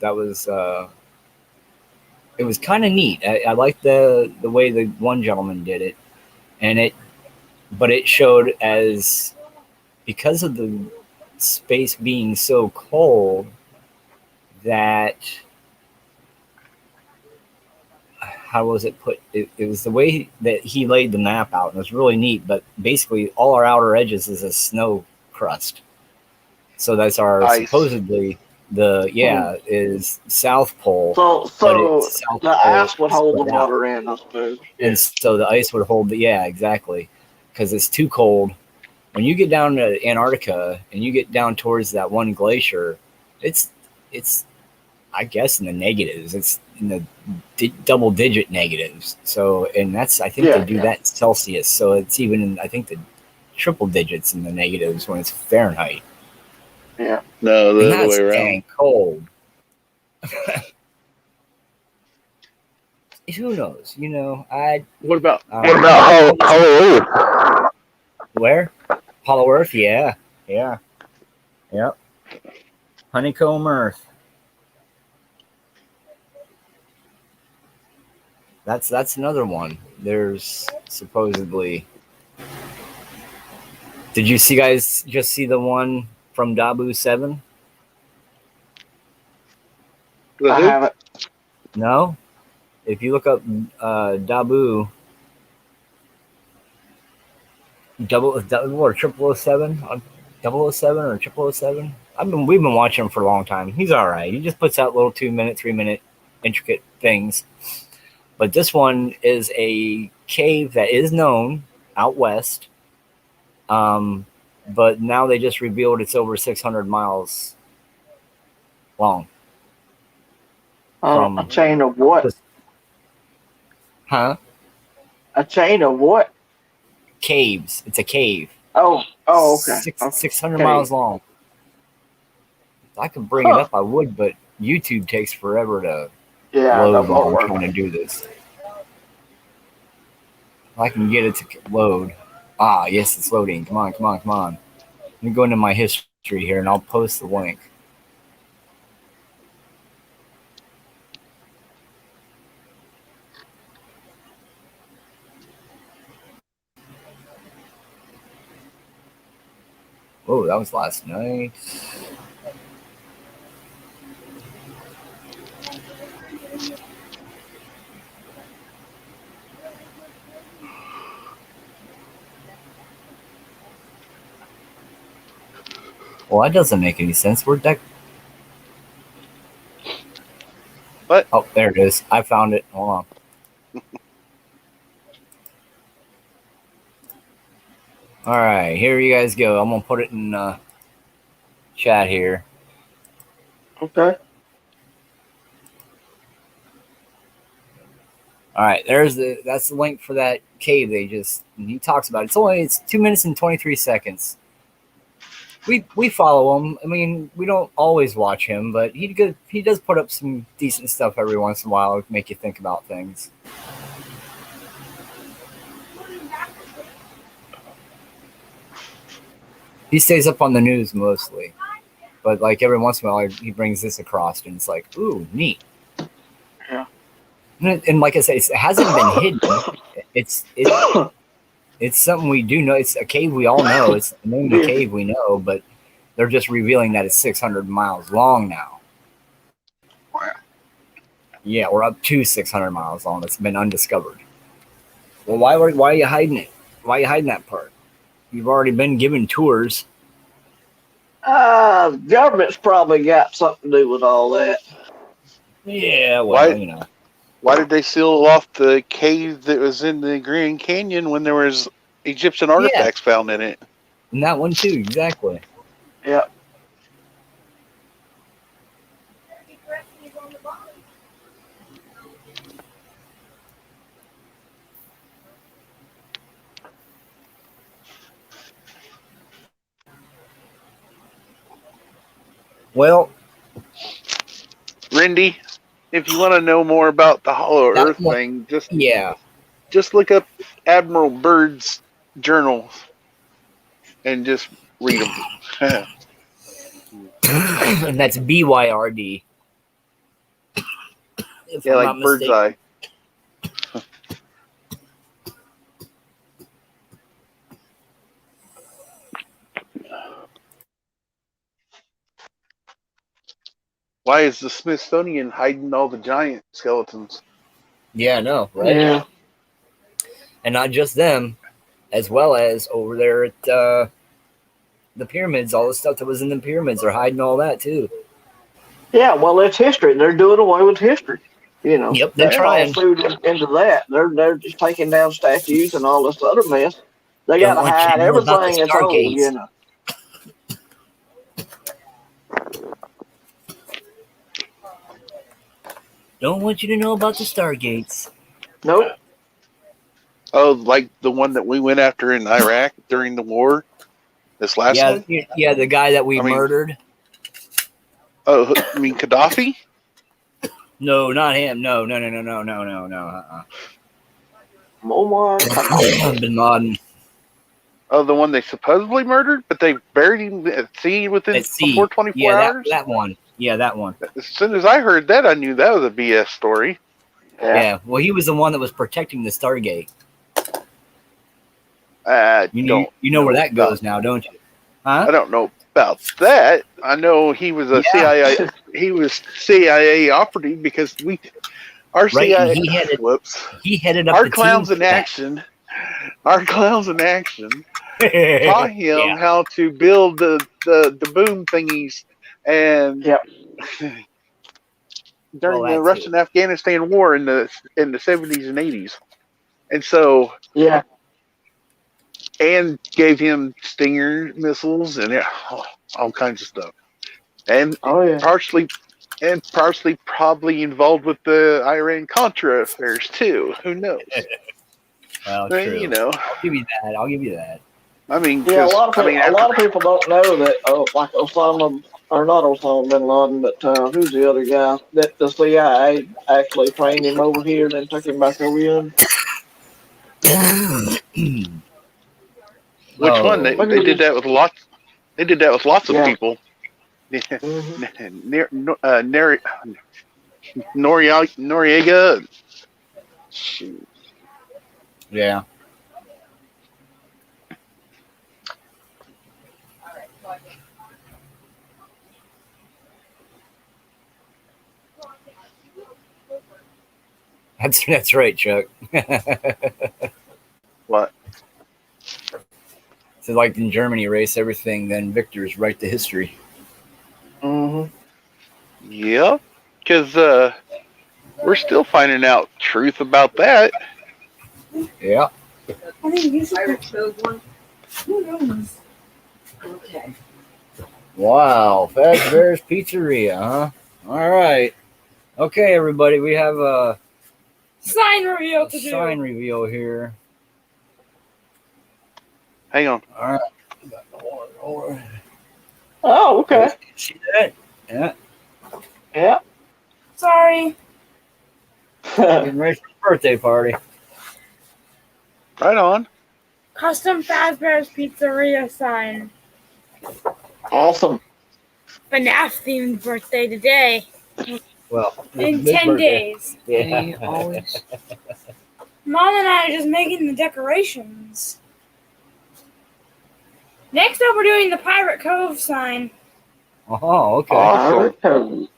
it was kind of neat. I liked the way the one gentleman did it, but it showed as because of the space being so cold that. How was it put? It was the way that he laid the map out, and it was really neat. But basically, all our outer edges is a snow crust. So that's our ice. Supposedly is South Pole. So the ice would hold the water in, I suppose. And so the ice would hold exactly, because it's too cold. When you get down to Antarctica and you get down towards that one glacier, it's I guess in the negatives. It's in the double-digit negatives. So, and that's I think they do that in Celsius. So it's even in I think the triple digits in the negatives when it's Fahrenheit. Yeah. No, the other way around. Dang cold. Who knows? What about Hollow Earth? Where? Hollow Earth? Yeah. Yep. Honeycomb Earth. That's another one. There's supposedly. Did you guys just see the one from Dabu 7? I haven't. No? If you look up Dabu or 007 on 007 or 007. We've been watching him for a long time. He's all right. He just puts out little 2-minute, 3-minute intricate things. But this one is a cave that is known out west. But now they just revealed it's over 600 miles long. A chain of what? Huh? A chain of what? Caves. It's a cave. Oh, okay. 600 miles long. If I could bring it up, I would, but YouTube takes forever to load while I'm trying to do this. If I can get it to load. Ah, yes, it's loading. Come on. Let me go into my history here, and I'll post the link. Oh, that was last night. Well, that doesn't make any sense. Where'd that... What? Oh, there it is. I found it. Hold on. All right, here you guys go. I'm gonna put it in chat here. Okay. All right, that's the link for that cave he talks about. It's 2 minutes and 23 seconds. We follow him. I mean, we don't always watch him, but he does put up some decent stuff every once in a while to make you think about things. He stays up on the news mostly, but like every once in a while he brings this across, and it's like, ooh, neat. Yeah. And like I say, it hasn't been hidden. It's something we do know. It's a cave we all know. It's the name of the cave we know, but they're just revealing that it's 600 miles long now. Wow. Yeah, we're up to 600 miles long. It's been undiscovered. Well, why are you hiding it? Why are you hiding that part? You've already been given tours. Government's probably got something to do with all that. Yeah, well, Why did they seal off the cave that was in the Grand Canyon when there was Egyptian artifacts found in it? And that one too, exactly. Yeah. Well, Rindy, if you want to know more about the Hollow Earth thing, just look up Admiral Byrd's journals and just read them. And that's BYRD. Yeah, like bird's eye. Why is the Smithsonian hiding all the giant skeletons? Yeah, I know, right? Yeah. And not just them, as well as over there at the pyramids, all the stuff that was in the pyramids, they're hiding all that too. Yeah, well, it's history. They're doing away with history. Yep, they're trying. All into that. They're just taking down statues and all this other mess. They got to hide everything that's old, Don't want you to know about the Stargates. Nope. Oh, like the one that we went after in Iraq during the war? This last one? Yeah, the guy that we murdered. Oh, you mean Gaddafi? No, not him. No. Muammar Bin Laden. Oh, the one they supposedly murdered, but they buried him at sea before 24 hours? That one. Yeah, that one. As soon as I heard that, I knew that was a BS story. Yeah, well, he was the one that was protecting the Stargate. You know where that goes now, don't you? I don't know about that. I know he was a CIA. He was CIA operative because our CIA. He headed up our the clowns team in action. Our clowns in action taught him how to build the boom thingies, and during the Russian-Afghanistan war in the 70s and 80s, and so and gave him Stinger missiles and all kinds of stuff, and partially probably involved with the Iran-Contra affairs too. Who knows? Well, but, true. You know, I'll give you that. I mean, a lot of people don't know that. Like Osama, or not Osama bin Laden, but who's the other guy that the CIA actually trained him over here, then took him back over here. Which one? They did that with lots. They did that with lots of people. Noriega. Shoot. Yeah. That's right, Chuck. What? So, like in Germany, erase everything, then victors write the history. Yeah, because we're still finding out truth about that. Yeah. I think you should chose one. Who knows? Okay. Wow, Fazbear's Pizzeria, huh? All right. Okay, everybody, we have a sign reveal to do. Sign reveal here. Hang on. All right. Oh, okay. See that? Yeah. Yeah. Sorry. Getting ready for the birthday party. Right on. Custom Fazbear's Pizzeria sign. Awesome. FNAF themed birthday today. Well, in 10 birthday. days. Yeah. Always. Mom and I are just making the decorations. Next up, we're doing the Pirate Cove sign. Oh, okay. Awesome.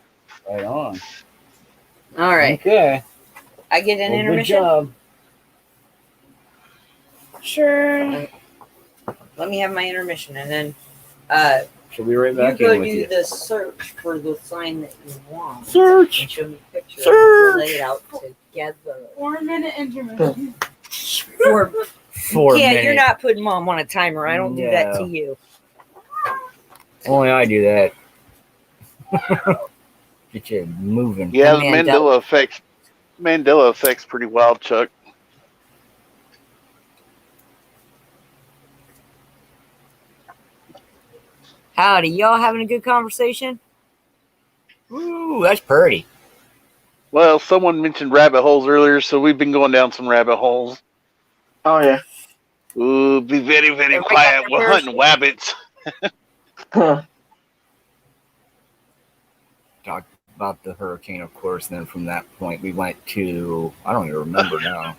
Right on. All right. Okay. I get an intermission. Good job. Sure. Let me have my intermission, and then She'll be right back you go in with do you. the search for the sign that you want. Search. And show me pictures. Search. We'll lay it out together. 4 minute intermission. For 4 minutes. you're not putting Mom on a timer. I don't do that to you. Only I do that. Get you moving. Yeah, the Mandela effect. Mandela effect's pretty wild, Chuck. Howdy, y'all having a good conversation? Ooh, that's pretty. Well, someone mentioned rabbit holes earlier, so we've been going down some rabbit holes. Oh, yeah. Ooh, be very, very quiet. We're hunting rabbits. Talked about the hurricane, of course, and then from that point we went to, I don't even remember now.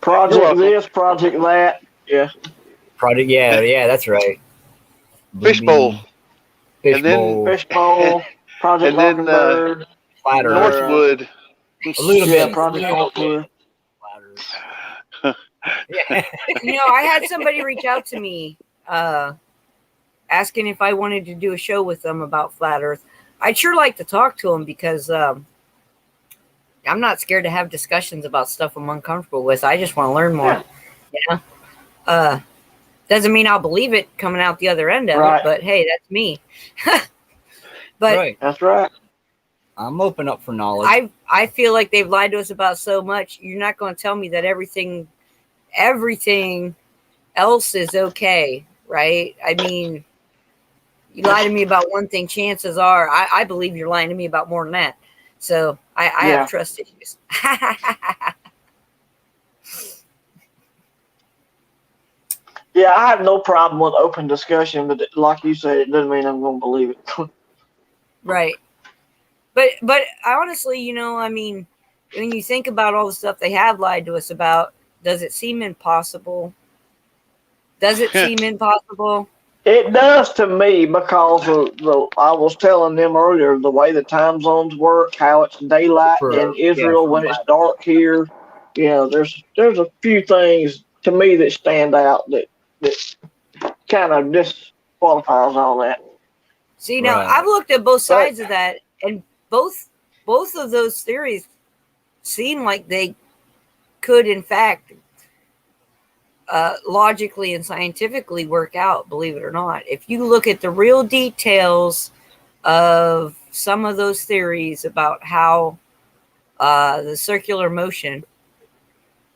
Project this, project that. Yeah. Project, yeah, that's right. Fishbowl. Fishbowl. Fishbowl. Project Mockingbird. Platter. Northwood. A little bit. Project Northwood. I had somebody reach out to me asking if I wanted to do a show with them about Flat Earth. I'd sure like to talk to them because I'm not scared to have discussions about stuff I'm uncomfortable with. I just want to learn more. Yeah. Doesn't mean I'll believe it coming out the other end of it, but hey, that's me. But that's right. I'm open up for knowledge. I feel like they've lied to us about so much. You're not going to tell me that everything else is okay, right? I mean, you lie to me about one thing, chances are I believe you're lying to me about more than that. So I have trust issues. Yeah, I have no problem with open discussion, but like you said, it doesn't mean I'm going to believe it. Right. But I honestly, I mean, when you think about all the stuff they have lied to us about, does it seem impossible Does it seem impossible? It does to me because I was telling them earlier the way the time zones work, how it's daylight in Israel when it's dark here. You know, there's a few things to me that stand out that kind of disqualifies all that. See, now I've looked at both sides of that, and both of those theories seem like they could, in fact, logically and scientifically work out, believe it or not. If you look at the real details of some of those theories about how the circular motion,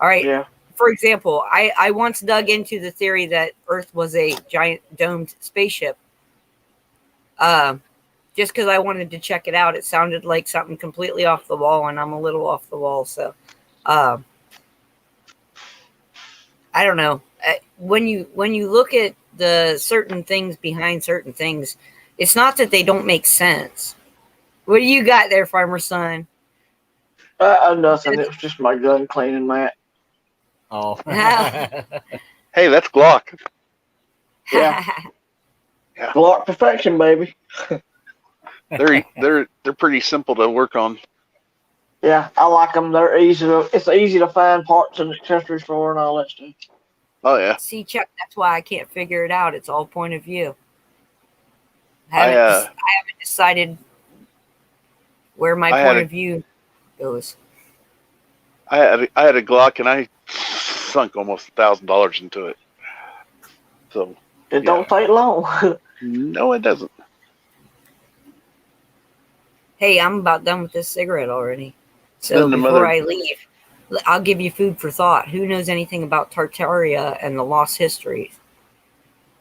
all right. Yeah. For example, I once dug into the theory that Earth was a giant domed spaceship. Just because I wanted to check it out. It sounded like something completely off the wall, and I'm a little off the wall. So, I don't know. When you look at the certain things behind certain things, it's not that they don't make sense. What do you got there, Farmer Son? Nothing. It was just my gun cleaning mat. Oh. Hey, that's Glock. Yeah. Glock perfection, baby. They're pretty simple to work on. Yeah, I like them. They're it's easy to find parts and accessories for and all that stuff. Oh yeah. See, Chuck, that's why I can't figure it out. It's all point of view. I haven't decided where my point of view goes. I had a Glock and I sunk almost $1,000 into it. So it don't take long. No, it doesn't. Hey, I'm about done with this cigarette already. So before I leave, I'll give you food for thought. Who knows anything about Tartaria and the lost history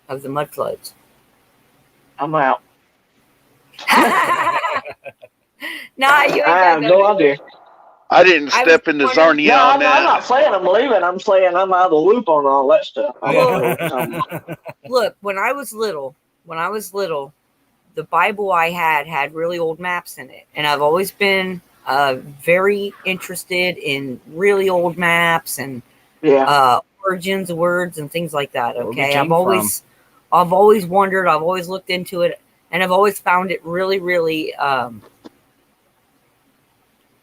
of the mud floods? I'm out. Nah, you ain't I have no idea. I didn't step into Zarnia on that. I'm not saying I'm leaving. I'm saying I'm out of the loop on all that stuff. Look, when I was little, the Bible I had really old maps in it. And I've always been very interested in really old maps and origins of words and things like that. Okay. I've always wondered, I've always looked into it, and I've always found it really, really,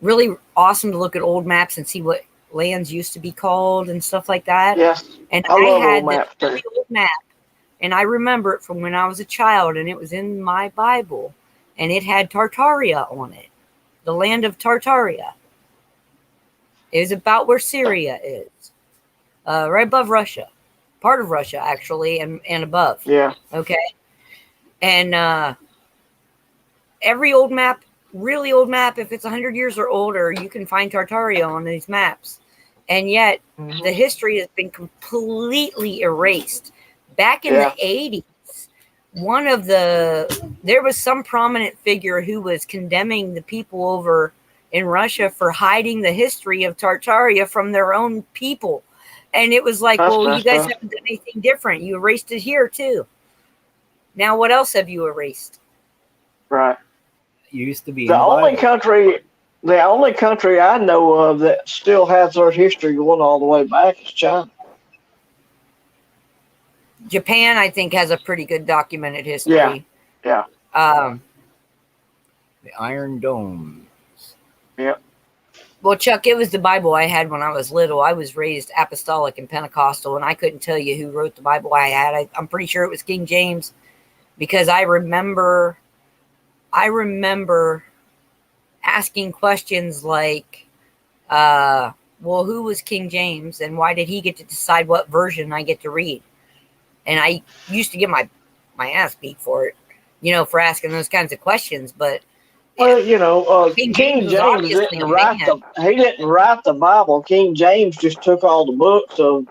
really awesome to look at old maps and see what lands used to be called and stuff like that. Yes. And I had this really old map, and I remember it from when I was a child, and it was in my Bible, and it had Tartaria on it, the land of Tartaria. It was about where Syria is, right above Russia, part of Russia actually, and above. Yeah. Okay. And every old map, really old map, if it's 100 years or older, you can find Tartaria on these maps. And yet the history has been completely erased. Back in the 80s, there was some prominent figure who was condemning the people over in Russia for hiding the history of Tartaria from their own people. And it was like, well, you guys haven't done anything different. You erased it here too. Now, what else have you erased? Right. Used to be the only country I know of that still has their history going all the way back is China. Japan, I think, has a pretty good documented history. Yeah. The Iron Dome. Yep. Well, Chuck, it was the Bible I had when I was little. I was raised apostolic and Pentecostal, and I couldn't tell you who wrote the Bible I had. I'm pretty sure it was King James, because I remember asking questions like, well, who was King James and why did he get to decide what version I get to read? And I used to get my ass beat for it, for asking those kinds of questions. But well, King James didn't write the Bible. King James just took all the books of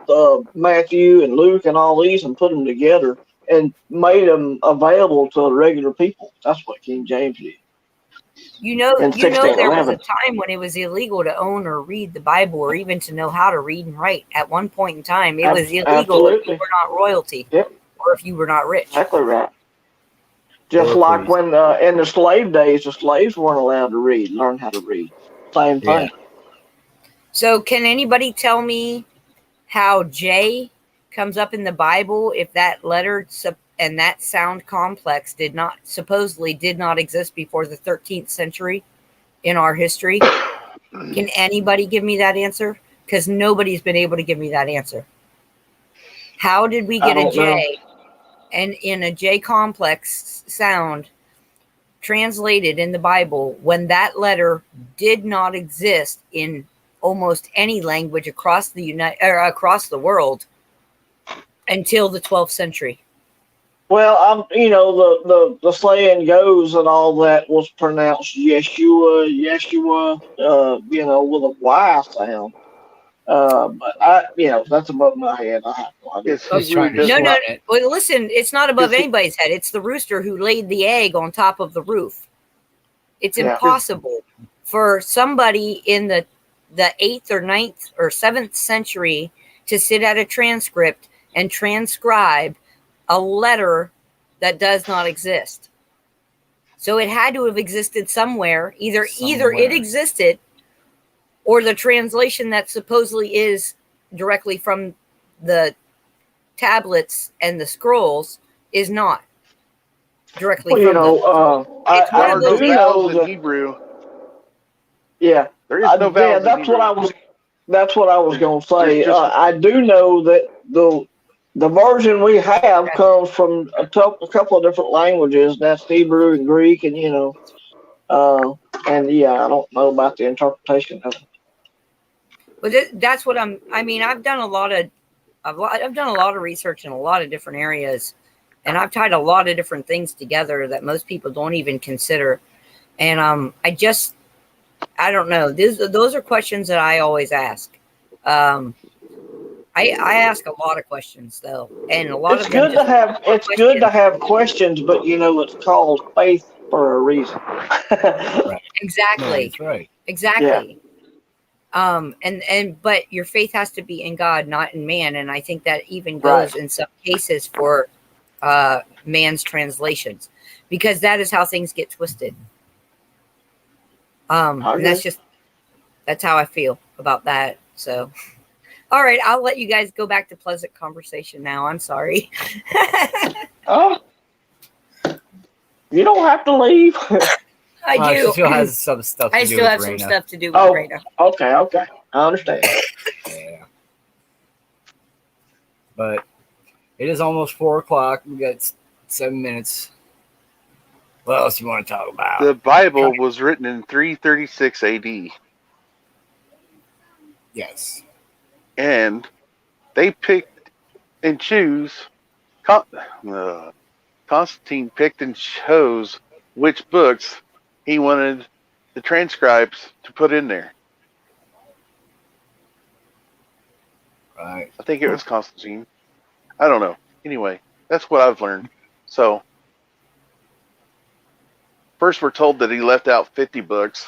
Matthew and Luke and all these and put them together and made them available to the regular people. That's what King James did. There was a time when it was illegal to own or read the Bible, or even to know how to read and write. At one point in time, it was illegal if you were not royalty, or if you were not rich. Exactly right. Just like when in the slave days, the slaves weren't allowed to learn how to read. Same thing. So can anybody tell me how Jay comes up in the Bible, if that letter and that sound complex supposedly did not exist before the 13th century in our history, can anybody give me that answer? Because nobody's been able to give me that answer. How did we get a J and in a J complex sound translated in the Bible when that letter did not exist in almost any language across the world until the 12th century? Well, the saying goes and all that was pronounced Yeshua, with a Y sound. But that's above my head. I have no idea. No. Well, listen, it's not above anybody's head. It's the rooster who laid the egg on top of the roof. It's impossible for somebody in the 8th or 9th or 7th century to sit at a transcript and transcribe a letter that does not exist. So it had to have existed somewhere. Either it existed, or the translation that supposedly is directly from the tablets and the scrolls is not directly from I do know the Hebrew. Yeah, there is no vowels. That's what I was going to say. I do know that the version we have comes from a couple of different languages. That's Hebrew and Greek, and I don't know about the interpretation of it. But that's what I've done a lot of research in a lot of different areas, and I've tied a lot of different things together that most people don't even consider. And I don't know. Those are questions that I always ask. I ask a lot of questions though, and a lot it's of them it's good to have questions, but it's called faith for a reason. Right. Exactly. No, that's right. Exactly. Yeah. But your faith has to be in God, not in man, and I think that even goes in some cases for man's translations, because that is how things get twisted. And that's how I feel about that. So, all right, I'll let you guys go back to pleasant conversation now. I'm sorry. Oh, you don't have to leave. I do. She still has some stuff to do with I still have some stuff to do with Raina. Okay. I understand. Yeah. But it is almost 4:00. We got 7 minutes. What else do you want to talk about? The Bible was written in 336 AD. Yes. And they picked and Constantine picked and chose which books he wanted the transcribes to put in there. Right. I think it was Constantine. I don't know. Anyway, that's what I've learned. So, first we're told that he left out 50 books.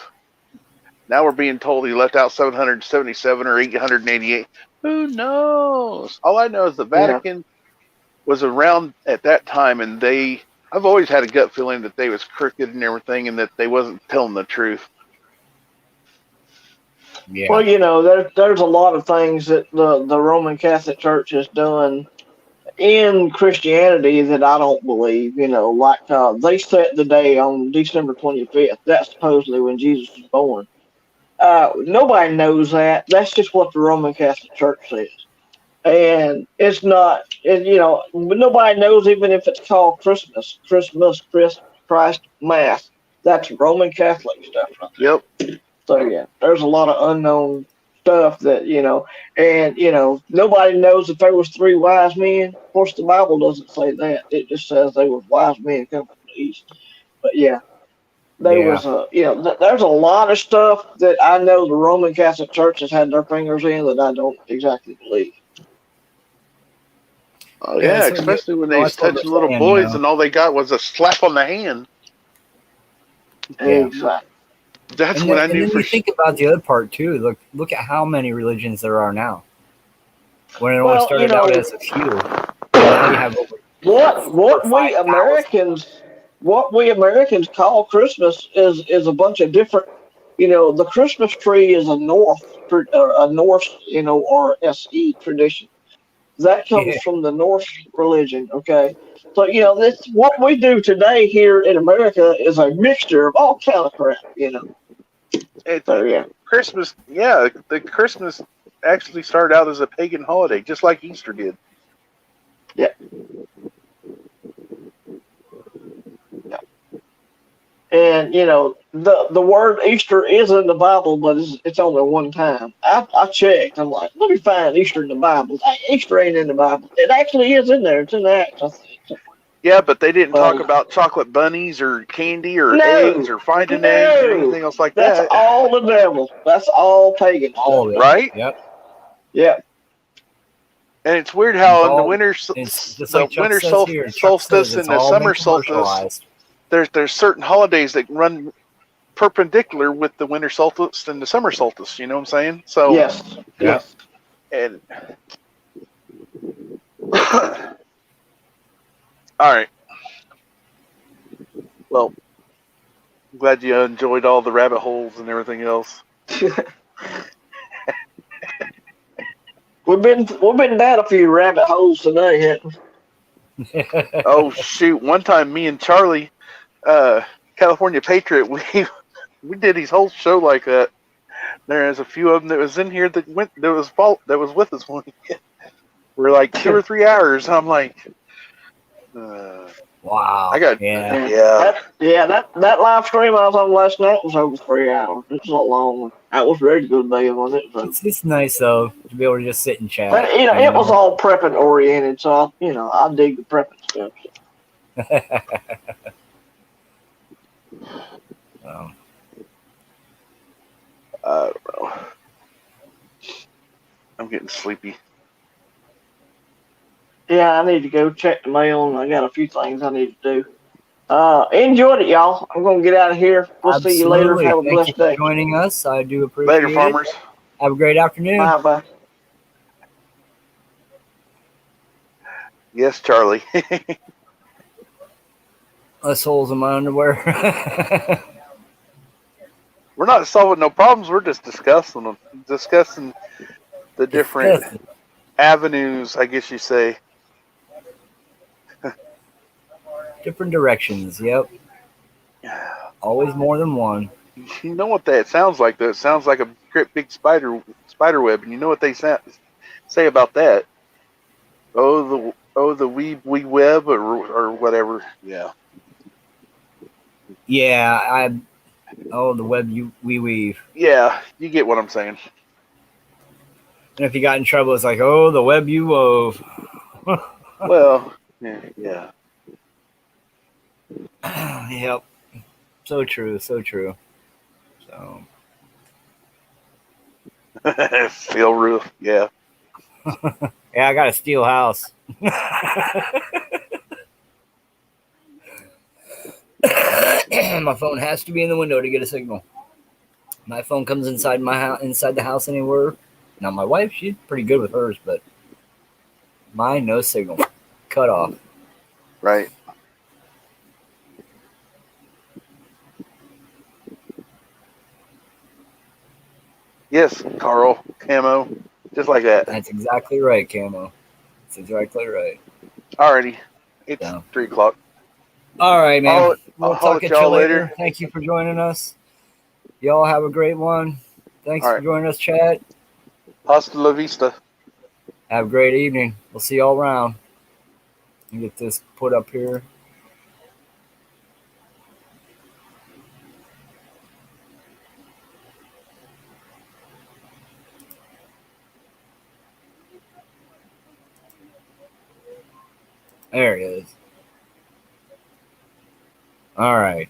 Now we're being told he left out 777 or 888. Who knows? All I know is the Vatican was around at that time, and I've always had a gut feeling that they was crooked and everything, and that they wasn't telling the truth. Yeah. Well, there's a lot of things that the Roman Catholic Church has done in Christianity that I don't believe. Like they set the day on December 25th. That's supposedly when Jesus was born. Nobody knows that. That's just what the Roman Catholic Church says. And it's not, nobody knows even if it's called Christ Mass. That's Roman Catholic stuff. Yep. So, yeah, there's a lot of unknown stuff that, and, nobody knows if there was 3 wise men. Of course, the Bible doesn't say that. It just says they were wise men coming from the east. But, yeah. There's a lot of stuff that I know the Roman Catholic Church has had their fingers in that I don't exactly believe. Oh, yeah, especially when they was touching little boys and all they got was a slap on the hand. Exactly. That's when I knew. And then you think about the other part too. Look at how many religions there are now. When it only started out as a few, now you have over. What we Americans call Christmas is a bunch of different. The Christmas tree is a Norse, RSE tradition. That comes Yeah. from the Norse religion. Okay, so this what we do today here in America is a mixture of all kind of crap. It's So yeah. Christmas. Yeah, the Christmas actually started out as a pagan holiday, just like Easter did. Yeah. And the word Easter is in the Bible, but it's only one time. I checked. I'm like, let me find Easter in the Bible. Easter ain't in the Bible. It actually is in there. It's in Acts, I think. Yeah, but they didn't talk Well, about chocolate bunnies or candy or no, eggs or finding eggs or anything else like that's that. all the devil. That's all pagan All stuff. of it. Right? Yep. Yeah. And it's weird It's how in all, the winter, it's just the like Chuck winter says here. Chuck solstice says and it's the all summer been solstice, commercialized. there's certain holidays that run perpendicular with the winter solstice and the summer solstice. You know what I'm saying? So Yes. Yep. and all right. Well, I'm glad you enjoyed all the rabbit holes and everything else. We've been down a few rabbit holes today, haven't we? Oh shoot! One time, me and Charlie, California Patriot, we did his whole show like that. There's a few of them that was in here that was with us one weekend. We're like 2 or 3 hours. I'm like, Wow. I got Yeah. That live stream I was on last night was over 3 hours. It was a long one. I was ready to go to bed, wasn't it? It's nice though to be able to just sit and chat. But it was all prepping oriented, so I dig the prepping stuff. I don't know. I'm getting sleepy. Yeah, I need to go check the mail, and I got a few things I need to do. Enjoyed it, y'all. I'm gonna get out of here. We'll see you later. Have a blessed day. Thank you for joining us. I do appreciate Later, it. farmers. Have a great afternoon. Bye. Yes, Charlie. Less holes in my underwear. We're not solving no problems. We're just discussing them. Discussing the different avenues, I guess you say. Different directions. Yep. Always more than one. You know what that sounds like, though? It sounds like a great big spider web, and you know what they say about that? Oh, the wee web or whatever. Yeah. Yeah, the web we weave. Yeah, you get what I'm saying. And if you got in trouble, it's like, oh, the web you wove. Well, yeah. Yep. So true. So. Steel roof, yeah. Yeah, I got a steel house. My phone has to be in the window to get a signal. My phone comes inside inside the house anywhere. Now my wife, she's pretty good with hers, but mine, no signal, cut off. Right. Yes, Carl, Camo, just like that. That's exactly right, Camo. That's exactly right. Alrighty, it's 3 o'clock. All right, man. We'll talk at you later. Thank you for joining us. Y'all have a great one. Thanks for joining us, Chad. Hasta la vista. Have a great evening. We'll see y'all around. Let me get this put up here. There it is. All right.